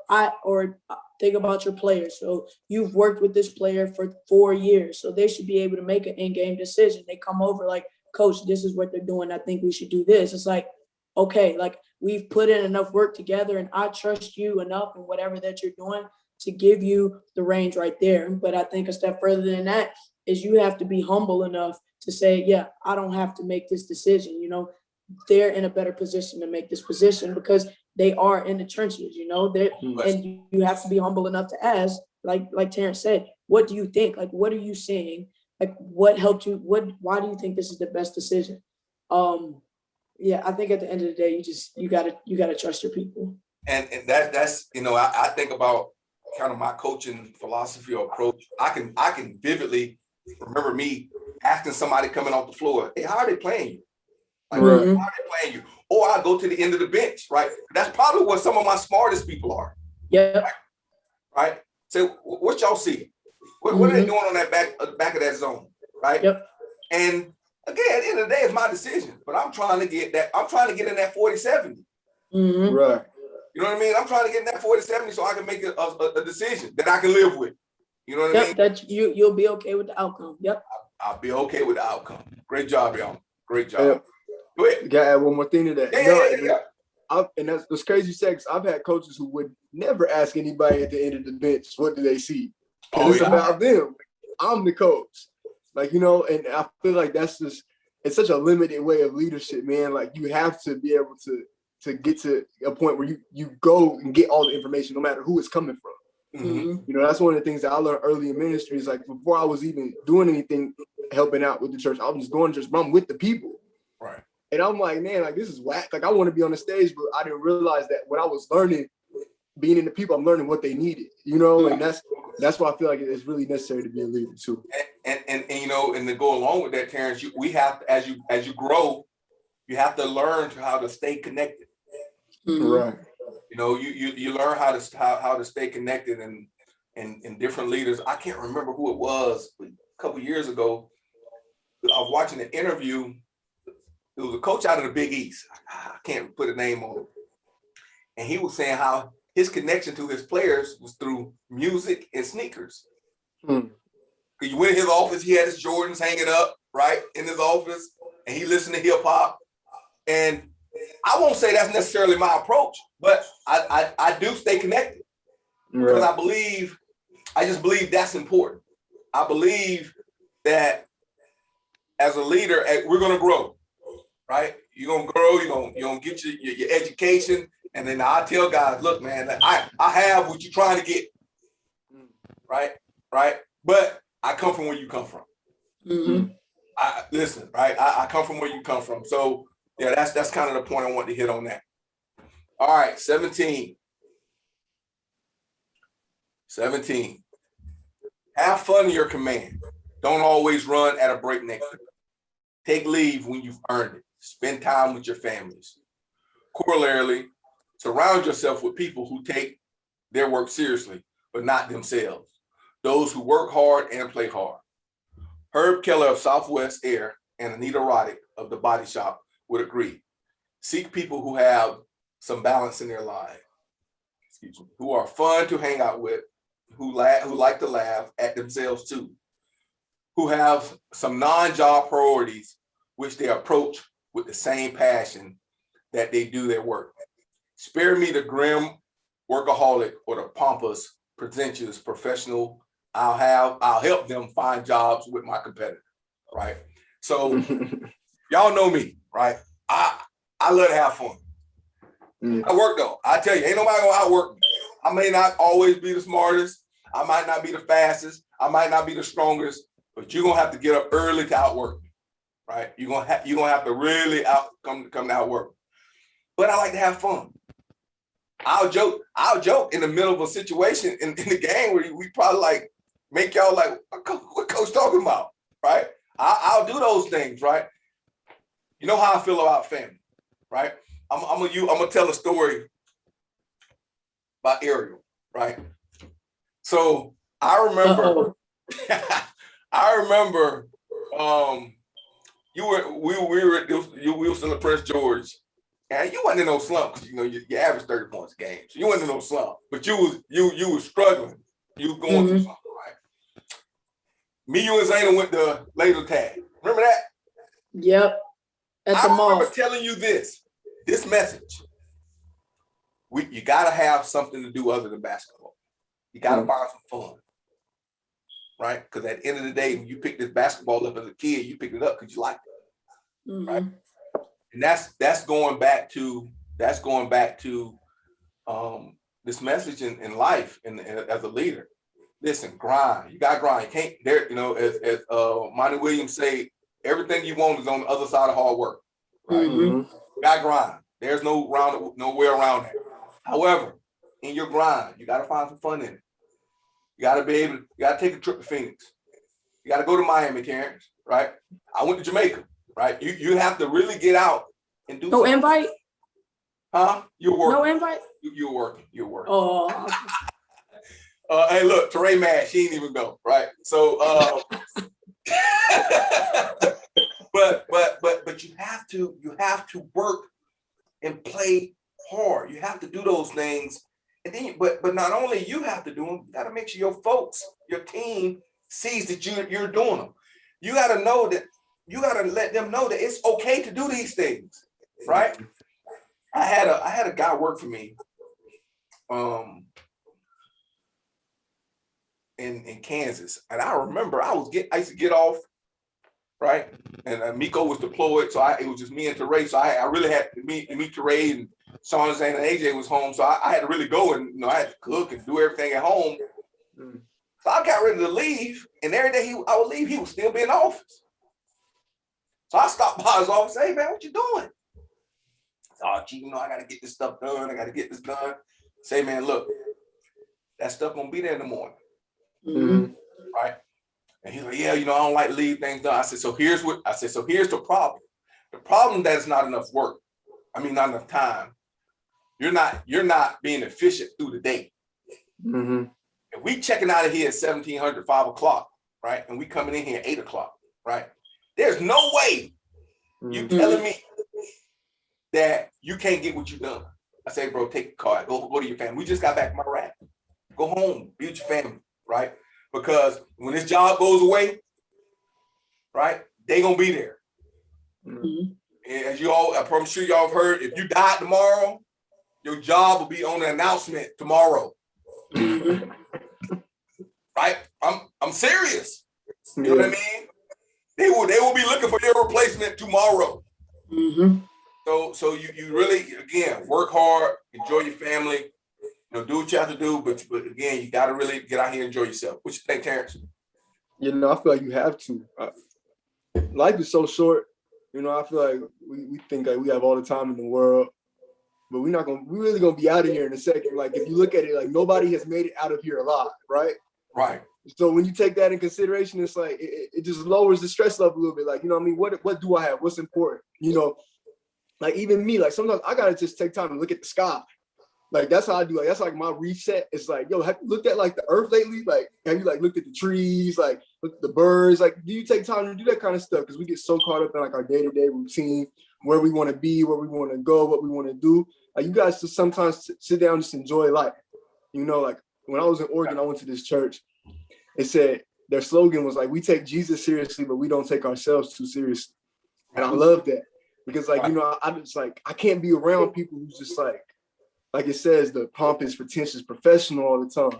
think about your players. So you've worked with this player for 4 years, so they should be able to make an in-game decision. They come over like, coach, this is what they're doing. I think we should do this. It's like, okay, like we've put in enough work together and I trust you enough in whatever that you're doing to give you the range right there. But I think a step further than that is you have to be humble enough to say, yeah, I don't have to make this decision. They're in a better position to make this position because they are in the trenches, and you have to be humble enough to ask, like Terrence said, what do you think? Like, what are you seeing? Like, what helped you? Why do you think this is the best decision? Yeah, I think at the end of the day, you gotta trust your people. And that's I think about kind of my coaching philosophy or approach. I can vividly remember me asking somebody coming off the floor, hey, how are they playing you? Like, how are they playing you? Or I go to the end of the bench, right? That's probably what some of my smartest people are. Yeah. Right. So what y'all see? What are they doing on that back of that zone? Right. Yep. And again, at the end of the day, it's my decision. But I'm trying to get in that 40-70. Mm-hmm. Right. You know what I mean? I'm trying to get in that 40-70 so I can make a decision that I can live with. You know what I mean? That you'll be okay with the outcome. Yep. I'll be okay with the outcome. Great job, y'all. Great job. Go ahead. Gotta add one more thing to that. Yeah. And that's crazy sex. I've had coaches who would never ask anybody at the end of the bench, what do they see? It's about them. I'm the coach. And I feel like that's just, it's such a limited way of leadership, man. Like you have to be able to get to a point where you go and get all the information, no matter who it's coming from. Mm-hmm. You know, that's one of the things that I learned early in ministry is like before I was even doing anything, helping out with the church, I was just going to church, but I'm with the people. Right. And I'm like, man, like this is whack. Like I want to be on the stage, but I didn't realize that what I was learning, being in the people, I'm learning what they needed, you know, and that's why I feel like it's really necessary to be a leader too. And you know, and to go along with that, Terrence, we have to, as you grow, you have to learn how to stay connected. Mm-hmm. Right. You know, you learn how to stay connected and different leaders. I can't remember who it was a couple years ago. I was watching an interview. It was a coach out of the Big East. I can't put a name on it. And he was saying how his connection to his players was through music and sneakers. You went in his office, he had his Jordans hanging up, right, in his office, and he listened to hip hop. And I won't say that's necessarily my approach, but I do stay connected because I just believe that's important. I believe that as a leader, we're going to grow, right? You're going to grow, you're going to get your education. And then I tell guys, look, man, I have what you're trying to get, right? But I come from where you come from. Mm-hmm. Listen, right? I come from where you come from. So yeah, that's kind of the point I want to hit on that. All right, 17. Have fun in your command. Don't always run at a breakneck. Take leave when you've earned it. Spend time with your families. Corollary, surround yourself with people who take their work seriously, but not themselves. Those who work hard and play hard. Herb Keller of Southwest Air and Anita Roddick of The Body Shop would agree. Seek people who have some balance in their life, who are fun to hang out with, who like to laugh at themselves too, who have some non-job priorities which they approach with the same passion that they do their work. Spare me the grim workaholic or the pompous, pretentious professional. I'll help them find jobs with my competitor, right? So y'all know me, right? I love to have fun. I work though. I tell you, ain't nobody gonna outwork me. I may not always be the smartest. I might not be the fastest. I might not be the strongest, but you're gonna have to get up early to outwork me, right? You're gonna have to really come to outwork me. But I like to have fun. I'll joke in the middle of a situation in the game where we probably like make y'all like, what coach talking about, right? I'll do those things, right? You know how I feel about family, right? I'm gonna tell a story about Ariel, right? So I remember, we were still at Prince George, and you wasn't in no slump because you know you averaged 30 points a game, so you wasn't in no slump, but you was struggling, you was going through something, right? Me, you and Zayna went to laser tag. Remember that? Yep. At the mall. I remember telling you this message. You gotta have something to do other than basketball. You gotta find some fun, right? Because at the end of the day, when you pick this basketball up as a kid, you pick it up because you like it, right? And that's going back to this message in life and as a leader. Listen, grind. You gotta grind. You can't as Monty Williams say, everything you want is on the other side of hard work, right? You gotta grind. There's no way around that. However, in your grind, you gotta find some fun in it. You gotta take a trip to Phoenix. You gotta go to Miami, Terrence, right? I went to Jamaica, right? You have to really get out and do something. Invite? Huh? You're working. No invite? You're working. Oh. Hey, look, Teray mad. She ain't even go, right? So, but you have to work and play hard. You have to do those things, and then but not only you have to do them. You got to make sure your folks, your team, sees that you're doing them. You got to know that. You got to let them know that it's okay to do these things, right? I had a guy work for me, in Kansas, and I remember I used to get off right? And Miko was deployed, so it was just me and Teray. So I really had to meet Teray, and Sean, Zane, and AJ was home. So I had to really go, and I had to cook and do everything at home. So I got ready to leave, and every day I would leave, he would still be in the office. So I stopped by his office, hey man, what you doing? Oh, Chief, I gotta get this stuff done. I gotta get this done. Say, man, look, that stuff gonna be there in the morning. Right? And he's like, yeah, I don't like to leave things done. I said, so here's the problem. The problem that it's not enough work. I mean, not enough time. You're not being efficient through the day. If we checking out of here at 1700, 5 o'clock, right? And we coming in here at 8 o'clock, right? There's no way you telling me that you can't get what you done. I say, bro, take the car, go to your family. We just got back from Iraq. Go home, be with your family, right? Because when this job goes away, right, they gonna be there. And as I'm sure y'all have heard, if you die tomorrow, your job will be on the announcement tomorrow. Right? I'm serious. You know what I mean? They will be looking for your replacement tomorrow. So you really, again, work hard, enjoy your family, do what you have to do, but again, you got to really get out here and enjoy yourself. What you think, Terrence? I feel like you have to. Life is so short. I feel like we think like we have all the time in the world, but we're really gonna be out of here in a second. Like if you look at it, like nobody has made it out of here alive, right? Right. So when you take that in consideration, it's like it just lowers the stress level a little bit. Like, what do I have? What's important? Like even me, like sometimes I gotta just take time to look at the sky. Like that's how I do. Like that's like my reset. It's like, yo, have you looked at like the earth lately? Like have you like looked at the trees? Like look at the birds? Like do you take time to do that kind of stuff? Because we get so caught up in like our day-to-day routine, where we want to be, where we want to go, what we want to do. Like you guys just sometimes sit down and just enjoy life. Like when I was in Oregon, I went to this church. It said their slogan was like, we take Jesus seriously, but we don't take ourselves too seriously. And I love that because like, I just like, I can't be around people who's just like it says, the pompous, pretentious professional all the time.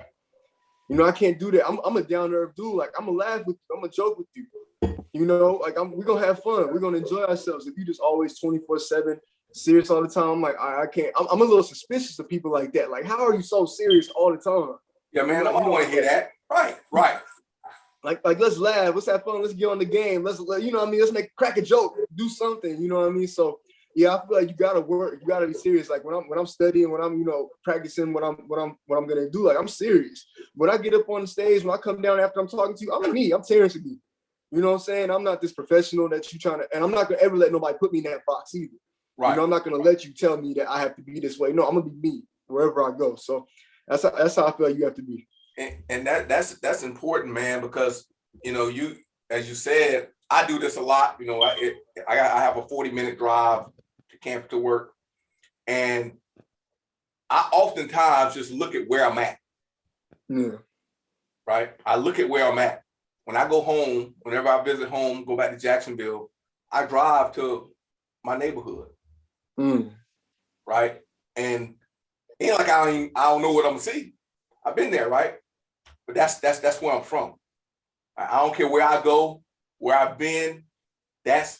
I can't do that. I'm a down to earth dude. Like I'm gonna laugh with you. I'm gonna joke with you. Like we're gonna have fun. We're gonna enjoy ourselves. If you just always 24/7 serious all the time, I'm like, I can't. I'm a little suspicious of people like that. Like, how are you so serious all the time? Yeah, man, I don't want to hear that. Right. Like let's laugh. Let's have fun. Let's get on the game. Let's Let's crack a joke. Do something. You know what I mean? So yeah, I feel like you gotta work. You gotta be serious. Like when I'm studying, when I'm practicing what I'm gonna do. Like I'm serious. When I get up on the stage, when I come down after I'm talking to you, I'm me. I'm Terrence again. You know what I'm saying? I'm not this professional that you trying to, and I'm not gonna ever let nobody put me in that box either. Right. I'm not gonna let you tell me that I have to be this way. No, I'm gonna be me wherever I go. So that's how I feel like you have to be. And that's important, man, because you, as you said, I do this a lot. I have a 40-minute drive to camp to work, and I oftentimes just look at where I'm at. Yeah. Right. I look at where I'm at. When I go home, whenever I visit home, go back to Jacksonville, I drive to my neighborhood. Right. And it ain't like I don't know what I'm gonna see. I've been there, right? But that's where I'm from. I don't care where I go, where I've been. That's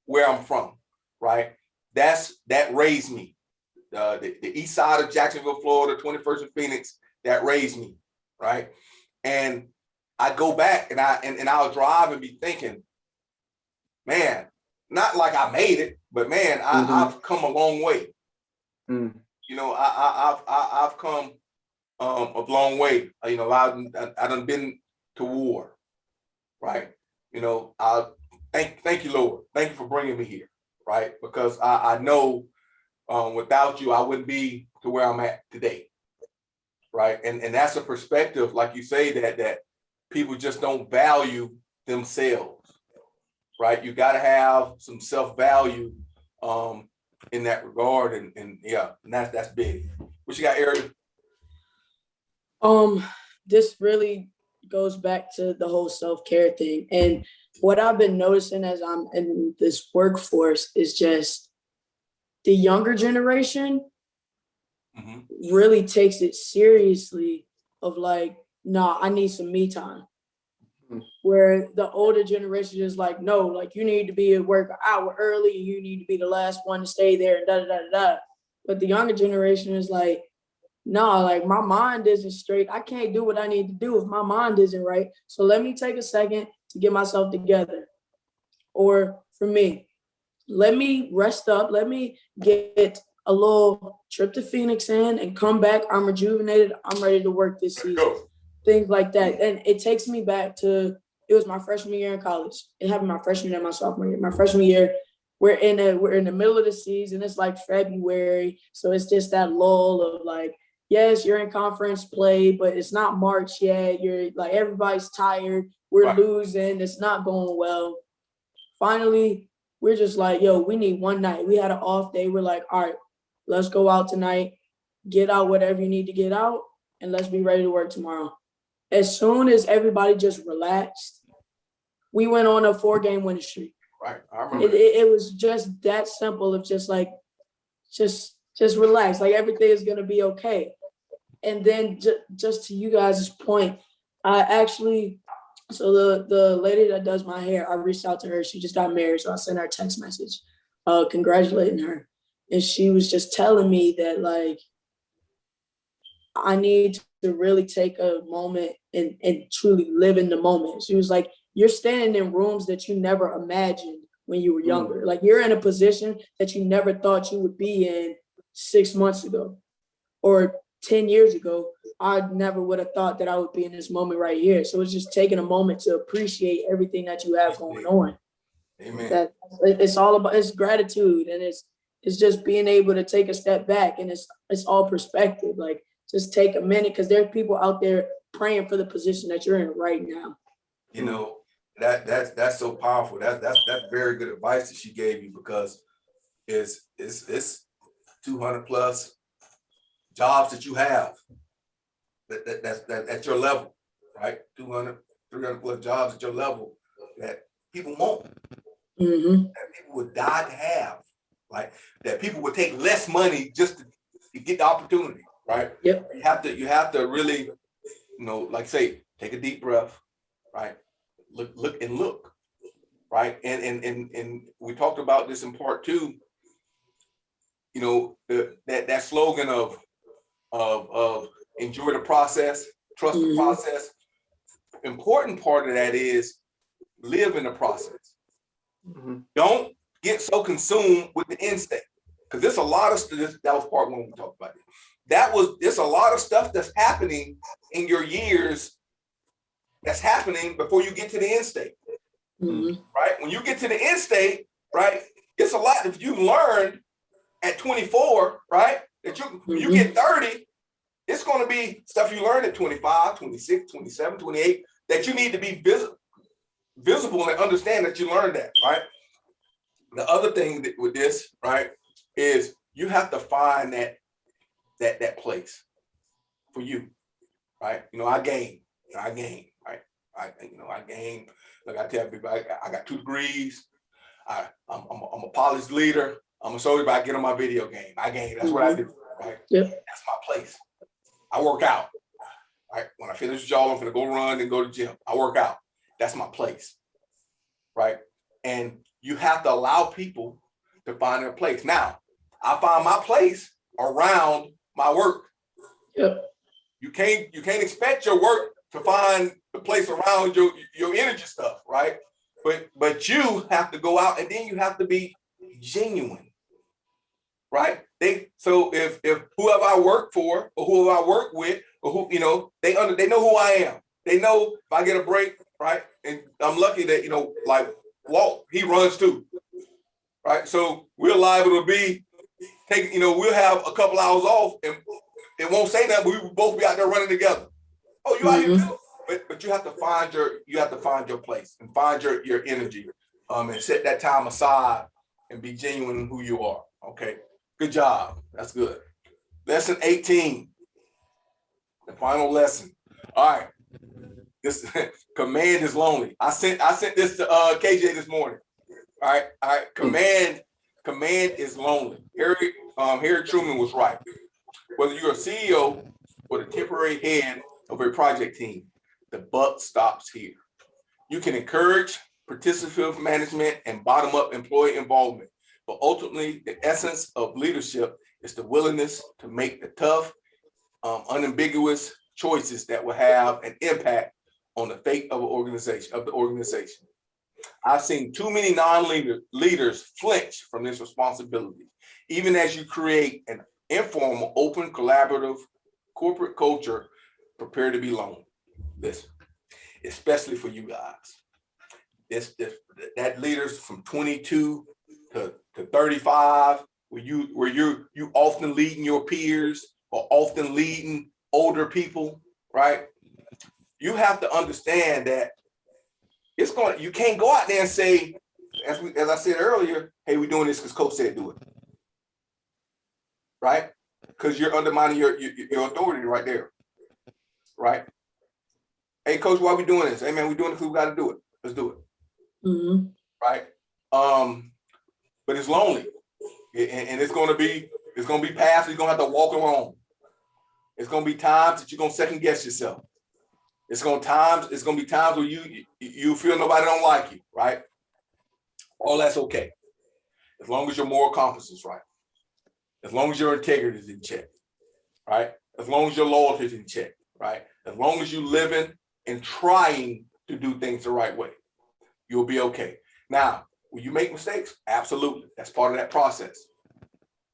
where I'm from, right? That raised me. The east side of Jacksonville, Florida, 21st and Phoenix, that raised me, right? And I go back and I'll drive and be thinking, man, not like I made it, but man, I've come a long way. I've come a long way. I done been to war, right? I thank you, Lord. Thank you for bringing me here, right? Because I know without you, I wouldn't be to where I'm at today, right? And that's a perspective, like you say, that people just don't value themselves, right? You got to have some self-value in that regard, and that's big. What you got, Eric? This really goes back to the whole self-care thing. And what I've been noticing as I'm in this workforce is just the younger generation really takes it seriously of like, nah, I need some me time. where the older generation is like, no, like you need to be at work an hour early, you need to be the last one to stay there, and da da da da. But the younger generation is like, no, like my mind isn't straight. I can't do what I need to do if my mind isn't right. So let me take a second to get myself together. Or for me, let me rest up. Let me get a little trip to Phoenix in and come back. I'm rejuvenated. I'm ready to work this season. Things like that. And it takes me back to, it was my freshman year in college. It happened my freshman year and my sophomore year. My freshman year, we're in the middle of the season. It's like February. So it's just that lull of like, yes, you're in conference play, but it's not March yet. You're like, everybody's tired. We're losing. It's not going well. Finally, we're just like, yo, we need one night. We had an off day. We're like, all right, let's go out tonight, get out whatever you need to get out, and let's be ready to work tomorrow. As soon as everybody just relaxed, we went on a 4-game winning streak. Right, I remember. It was just that simple of just like, just relax. Like everything is gonna be okay. And then just to you guys' point, I actually, so the lady that does my hair, I reached out to her. She just got married, so I sent her a text message, congratulating her. And she was just telling me that like, I need to really take a moment and truly live in the moment. She was like, you're standing in rooms that you never imagined when you were younger. Like you're in a position that you never thought you would be in 6 months ago or 10 years ago. I never would have thought that I would be in this moment right here. So it's just taking a moment to appreciate everything that you have going on. Amen. That it's all about, it's gratitude, and it's just being able to take a step back, and it's all perspective. Like just take a minute, because there are people out there praying for the position that you're in right now. You know, that's so powerful. That's very good advice that she gave you, because it's 200 plus jobs that you have that's at your level, right? 200, 300 plus jobs at your level that people want, that people would die to have, like that people would take less money just to get the opportunity, right? Yep. You have to really, you know, like say, take a deep breath, right? Look, right? And we talked about this in part 2. You know, that slogan of enjoy the process, trust the process. Important part of that is live in the process. Don't get so consumed with the end state, because there's a lot of that was part 1 we talked about it. There's a lot of stuff that's happening in your years that's happening before you get to the end state. Right? When you get to the end state, right, it's a lot that you learned at 24, right? That when you get 30, it's going to be stuff you learned at 25, 26, 27, 28 that you need to be visible and understand that you learned that, right? The other thing with this, right, is you have to find that place for you, right? You know, I game, right? I game. Like I tell people, I got 2 degrees. I'm a polished leader. I'm a soldier, but I get on my video game. I game. That's what I do, right? Yep. That's my place. I work out, right? When I finish with y'all, I'm gonna go run and go to the gym. I work out. That's my place, right? And you have to allow people to find their place. Now, I find my place around my work. Yep. You can't expect your work to find the place around your energy stuff, right? But you have to go out, and then you have to be genuine, right? So if whoever I work for or whoever I work with, or who, you know, they know who I am. They know if I get a break, right? And I'm lucky that, you know, like Walt, he runs too, right? So we're liable to be we'll have a couple hours off, and it won't say that, but we will both be out there running together. Oh, you out here too? But you have to find your place and find your energy, and set that time aside and be genuine in who you are. Okay, good job. That's good. Lesson 18, the final lesson. All right, this command is lonely. I sent this to KJ this morning. All right. Command is lonely. Harry Truman was right. Whether you're a CEO or the temporary head of a project team, the buck stops here. You can encourage participative management and bottom-up employee involvement, but ultimately the essence of leadership is the willingness to make the tough, unambiguous choices that will have an impact on the fate of the organization. I've seen too many non-leaders flinch from this responsibility, even as you create an informal, open, collaborative corporate culture. Prepare to be lonely. Listen, especially for you guys. That leaders from 22 to 35, where you often leading your peers or often leading older people, right? You have to understand that you can't go out there and say, as I said earlier, hey, we're doing this because Coach said do it. Right? Because you're undermining your authority right there. Right? Hey, Coach, why are we doing this? Hey, man, we're doing it because we got to do it. Let's do it. Mm-hmm. Right? But it's lonely. And it's gonna be paths you're gonna have to walk along. It's gonna be times that you're gonna second guess yourself. It's gonna be times where you feel nobody don't like you, right? All that's okay. As long as your moral compass is right. As long as your integrity is in check, right? As long as your loyalty is in check, right? As long as you living and trying to do things the right way, you'll be okay. Now, will you make mistakes? Absolutely. That's part of that process,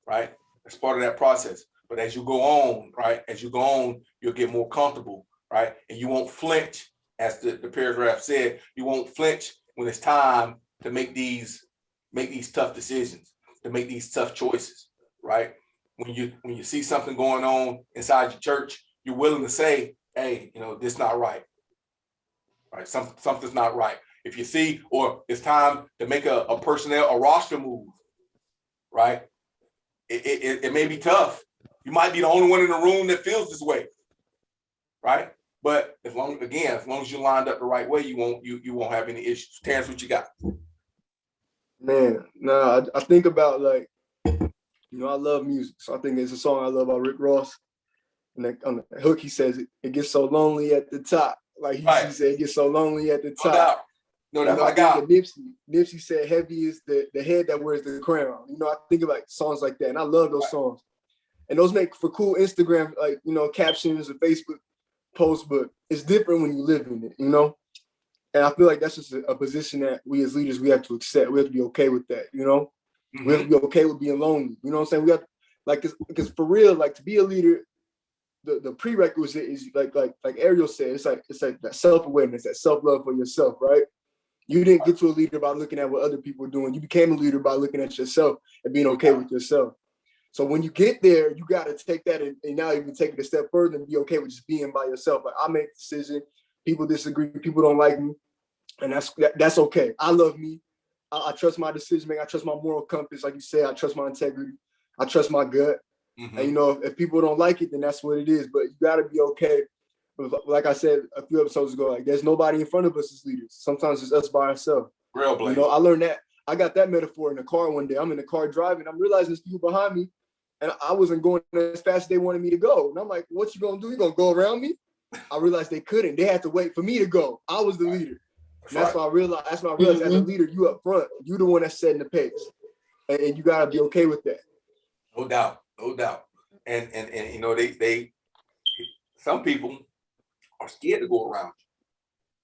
right? That's part of that process. But as you go on, right? As you go on, you'll get more comfortable, right? And you won't flinch, as the paragraph said, you won't flinch when it's time to make these tough decisions, to make these tough choices, right? When you see something going on inside your church, you're willing to say, hey, this is not right, right? Something's not right. If you see, or it's time to make a roster move, right? It may be tough. You might be the only one in the room that feels this way, right? But as long as you lined up the right way, you won't have any issues. Terrence, what you got? Man, no, I think about I love music. So I think there's a song I love by Rick Ross. And on the hook, he says, it gets so lonely at the top. Like he said, it gets so lonely at the top. No doubt. No, that's my guy. Nipsey said, heavy is the head that wears the crown. I think about songs like that. And I love those songs. And those make for cool Instagram, captions or Facebook posts, but it's different when you live in it, And I feel like that's just a position that we as leaders, we have to accept. We have to be okay with that, Mm-hmm. We have to be okay with being lonely. You know what I'm saying? We have because for real, to be a leader, the prerequisite is like Ariel said, it's like that self-awareness, that self-love for yourself, right? You didn't get to a leader by looking at what other people are doing. You became a leader by looking at yourself and being okay with yourself. So when you get there, you got to take that and now you can take it a step further and be okay with just being by yourself. Like, I make a decision, people disagree, people don't like me, and that's okay. I love me. I trust my decision making. I trust my moral compass. Like you said, I trust my integrity. I trust my gut. Mm-hmm. And if people don't like it, then that's what it is. But you got to be okay. Like I said a few episodes ago, there's nobody in front of us as leaders. Sometimes it's us by ourselves. Real blame. I learned that. I got that metaphor in the car one day. I'm in the car driving. I'm realizing there's people behind me, and I wasn't going as fast as they wanted me to go. And I'm like, what you gonna do? You gonna go around me? I realized they couldn't. They had to wait for me to go. I was the leader. That's why I realized. Mm-hmm. As a leader, you up front. You the one that's setting the pace, and you gotta be okay with that. No doubt. And they some people are scared to go around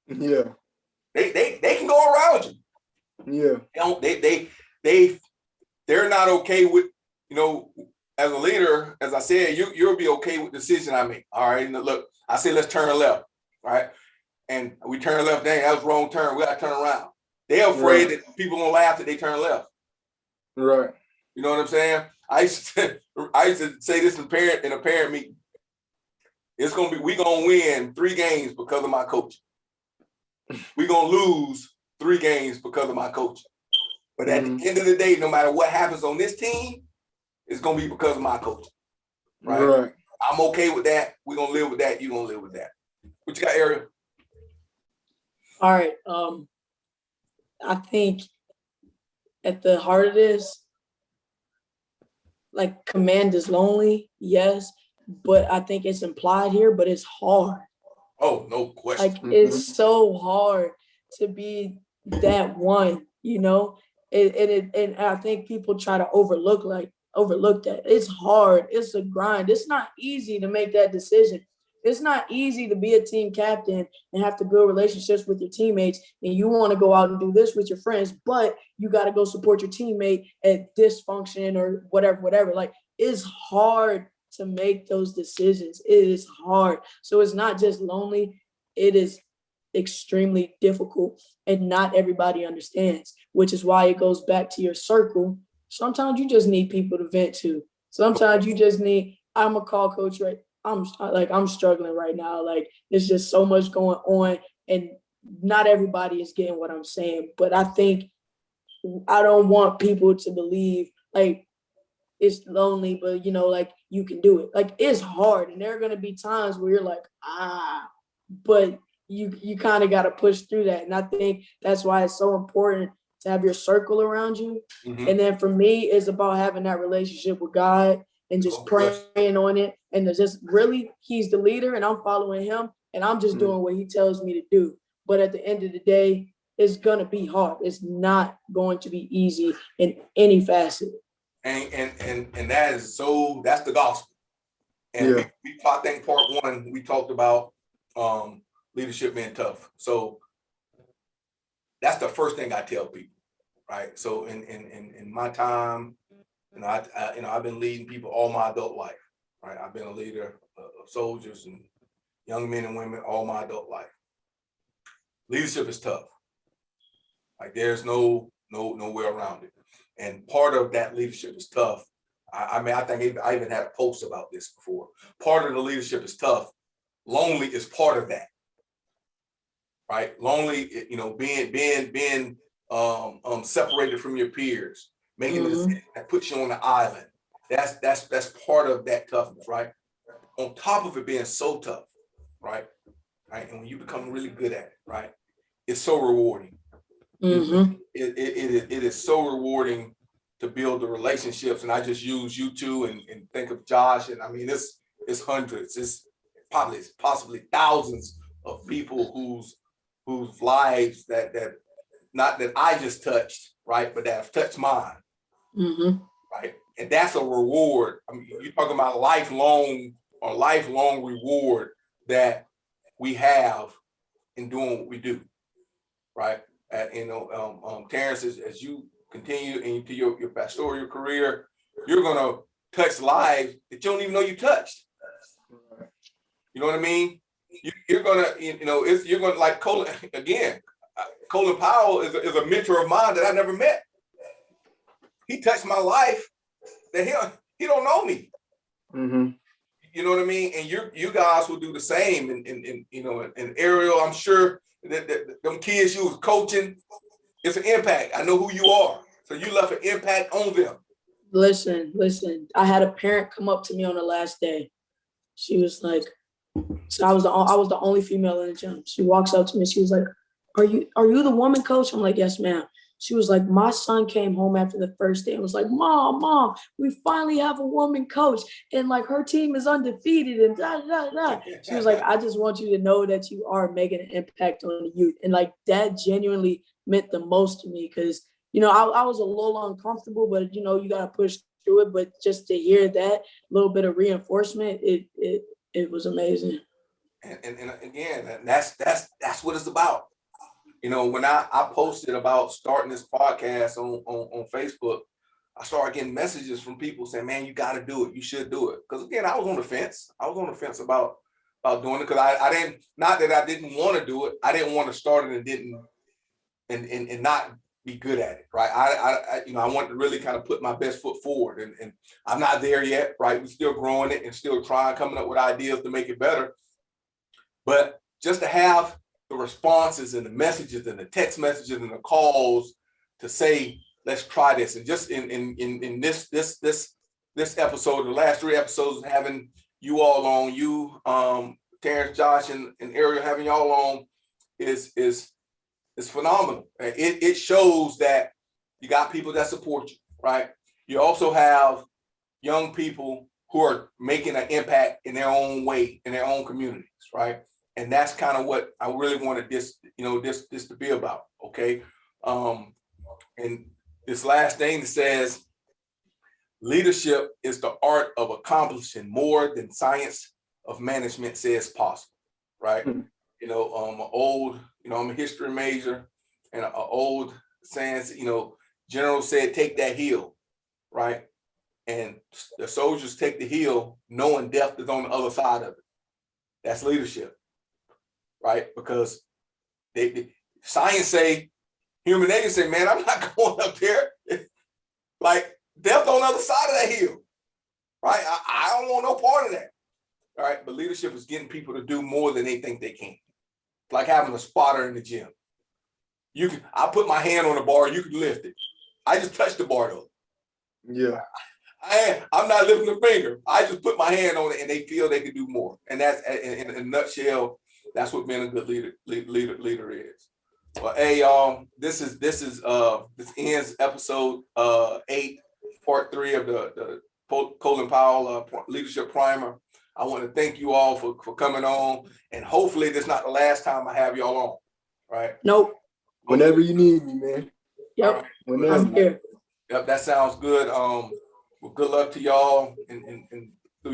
you. Yeah. They can go around you. Yeah. They're not okay with, as a leader, as I said, you'll be okay with the decision I make. All right. Look, I say let's turn left. Right. And we turn left, dang, that was wrong turn. We gotta turn around. They're afraid that people gonna laugh that they turn left. Right. You know what I'm saying? I used to say this in a parent meeting. We gonna win 3 games because of my coaching. We gonna lose 3 games because of my coaching. But at the end of the day, no matter what happens on this team, it's gonna be because of my coaching. Right? I'm okay with that. We're gonna live with that. You're gonna live with that. What you got, Ariel? All right. I think at the heart of this, command is lonely, yes, but I think it's implied here, but it's hard. Oh, no question. It's so hard to be that one, you know? And I think people try to overlook that. It's hard. It's a grind. It's not easy to make that decision. It's not easy to be a team captain and have to build relationships with your teammates, and you want to go out and do this with your friends, but you got to go support your teammate at this function or whatever. Like, it's hard to make those decisions. It is hard. So it's not just lonely. It is extremely difficult, and not everybody understands, which is why it goes back to your circle. Sometimes you just need people to vent to. Sometimes you just need, I'm a call coach, right? I'm struggling right now. Like, there's just so much going on, and not everybody is getting what I'm saying. But I think I don't want people to believe like it's lonely, but like you can do it. Like, it's hard, and there are gonna be times where you're like, but you kind of got to push through that. And I think that's why it's so important to have your circle around you. Mm-hmm. And then for me, it's about having that relationship with God and just praying on it. And just really, he's the leader and I'm following him and I'm just doing what he tells me to do. But at the end of the day, it's going to be hard. It's not going to be easy in any facet. And that is that's the gospel. And I think part one, we talked about leadership being tough. So that's the first thing I tell people, right? So in my time, I've been leading people all my adult life, right? I've been a leader of soldiers and young men and women all my adult life. Leadership is tough. Like, there's no way around it. And part of that leadership is tough. I think I even had a post about this before. Part of the leadership is tough. Lonely is part of that. Right, lonely, being separated from your peers, making a decision that puts you on the island. That's part of that toughness, right? On top of it being so tough, right? And when you become really good at it, right, it's so rewarding. Mm-hmm. It is so rewarding to build the relationships. And I just use you two and think of Josh, and I mean it's hundreds, it's possibly thousands of people whose lives that not that I just touched, right, but that have touched mine, right? And that's a reward. I mean, you're talking about lifelong reward that we have in doing what we do, right? Terrence, as you continue into your pastoral career, you're gonna touch lives that you don't even know you touched. You know what I mean? You're gonna, you're gonna, like Colin again. Colin Powell is a mentor of mine that I never met. He touched my life that he don't know me. Mm-hmm. You know what I mean? And you guys will do the same. And Ariel, I'm sure that them kids you was coaching, it's an impact. I know who you are, so you left an impact on them. Listen. I had a parent come up to me on the last day. She was like, so I was the only female in the gym. She walks up to me. She was like, "Are you the woman coach?" I'm like, "Yes, ma'am." She was like, "My son came home after the first day and was like, Mom, we finally have a woman coach, and like her team is undefeated and da da da." She was like, "I just want you to know that you are making an impact on the youth," and like that genuinely meant the most to me because I was a little uncomfortable, but you gotta push through it. But just to hear that little bit of reinforcement, it was amazing. And again, that's what it's about. When I posted about starting this podcast on Facebook, I started getting messages from people saying, "Man, you got to do it. You should do it." Because again, I was on the fence. About doing it because I didn't. Not that I didn't want to do it. I didn't want to start it and didn't and not be good at it. Right. I wanted to really kind of put my best foot forward, and I'm not there yet. Right. We're still growing it and still coming up with ideas to make it better. But just to have the responses and the messages and the text messages and the calls to say, "Let's try this." And just in this episode, the last 3 episodes, having you all on, Terrence, Josh, and Ariel, having y'all on is phenomenal. It shows that you got people that support you, right? You also have young people who are making an impact in their own way, in their own communities, right? And that's kind of what I really wanted this to be about. Okay. And this last thing that says, leadership is the art of accomplishing more than science of management says possible. Right. Mm. I'm a history major, and an old saying, general said, take that hill. Right. And the soldiers take the hill knowing death is on the other side of it. That's leadership. Right. Because science say, human nature say, man, I'm not going up there. Like, death on the other side of that hill. Right. I don't want no part of that. All right. But leadership is getting people to do more than they think they can. Like having a spotter in the gym. I put my hand on the bar, you can lift it. I just touch the bar though. Yeah. I'm not lifting a finger. I just put my hand on it and they feel they can do more. And that's in a nutshell, that's what being a good leader is. Well, hey, y'all, this ends episode 8, part 3 of the Colin Powell leadership primer. I want to thank you all for coming on, and hopefully this is not the last time I have y'all on. Right? Nope. Whenever you need me, man. Yep. Right. Whenever. I'm here. Yep, that sounds good. Well, good luck to y'all and through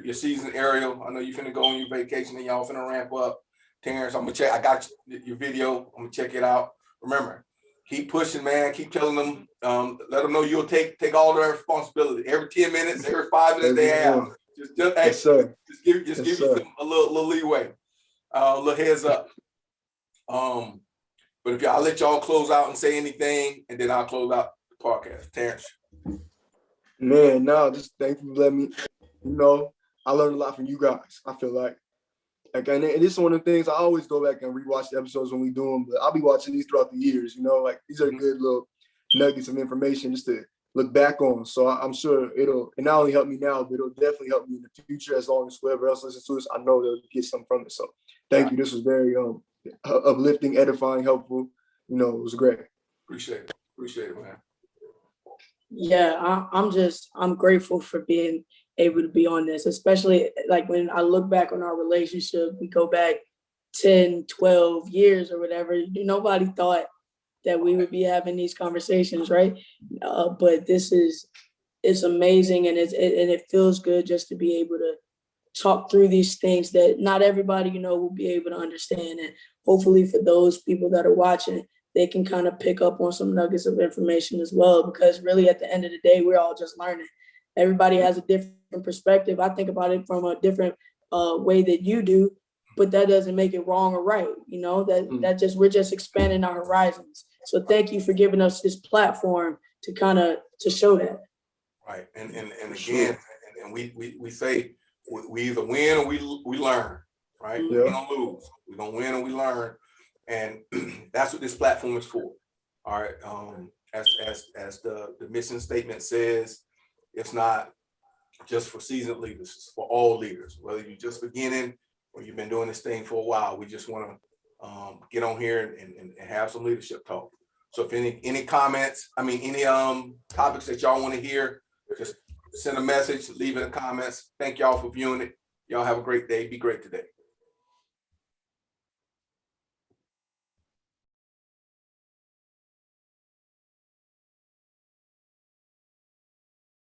your season, Ariel. I know you're finna go on your vacation and y'all finna ramp up. Terrence, I'm gonna check. I got your video. I'm gonna check it out. Remember, keep pushing, man. Keep telling them. Let them know you'll take all their responsibility. Every 10 minutes, every 5 minutes they have. Just Yes, sir. give you a little leeway, a little heads up. But if I'll let y'all close out and say anything, and then I'll close out the podcast. Terrence. Man, no, just thank you for letting me. I learned a lot from you guys. I feel like and this is one of the things I always go back and rewatch the episodes when we do them, but I'll be watching these throughout the years. Like these are good little nuggets of information just to look back on. So I'm sure it'll not only help me now, but it'll definitely help me in the future. As long as whoever else listens to this, I know they'll get something from it. So thank you. This was very uplifting, edifying, helpful. It was great. Appreciate it, man. Yeah, I'm grateful for being able to be on this, especially like when I look back on our relationship, we go back 10, 12 years or whatever. Nobody thought that we would be having these conversations, right? But it's amazing, and it feels good just to be able to talk through these things that not everybody, will be able to understand. And hopefully for those people that are watching, they can kind of pick up on some nuggets of information as well, because really at the end of the day, we're all just learning. Everybody has a different perspective. I think about it from a different way that you do, but that doesn't make it wrong or right. We're just expanding our horizons. So thank you for giving us this platform to show that. Right. And again, and we say we either win or we learn, right? Yeah. We don't lose. We're gonna win and we learn. And that's what this platform is for. All right. As the mission statement says, it's not just for seasoned leaders, it's for all leaders, whether you're just beginning or you've been doing this thing for a while. We just want to get on here and have some leadership talk. So if any comments, any topics that y'all want to hear, just send a message, leave in the comments. Thank y'all for viewing it. Y'all have a great day. Be great today.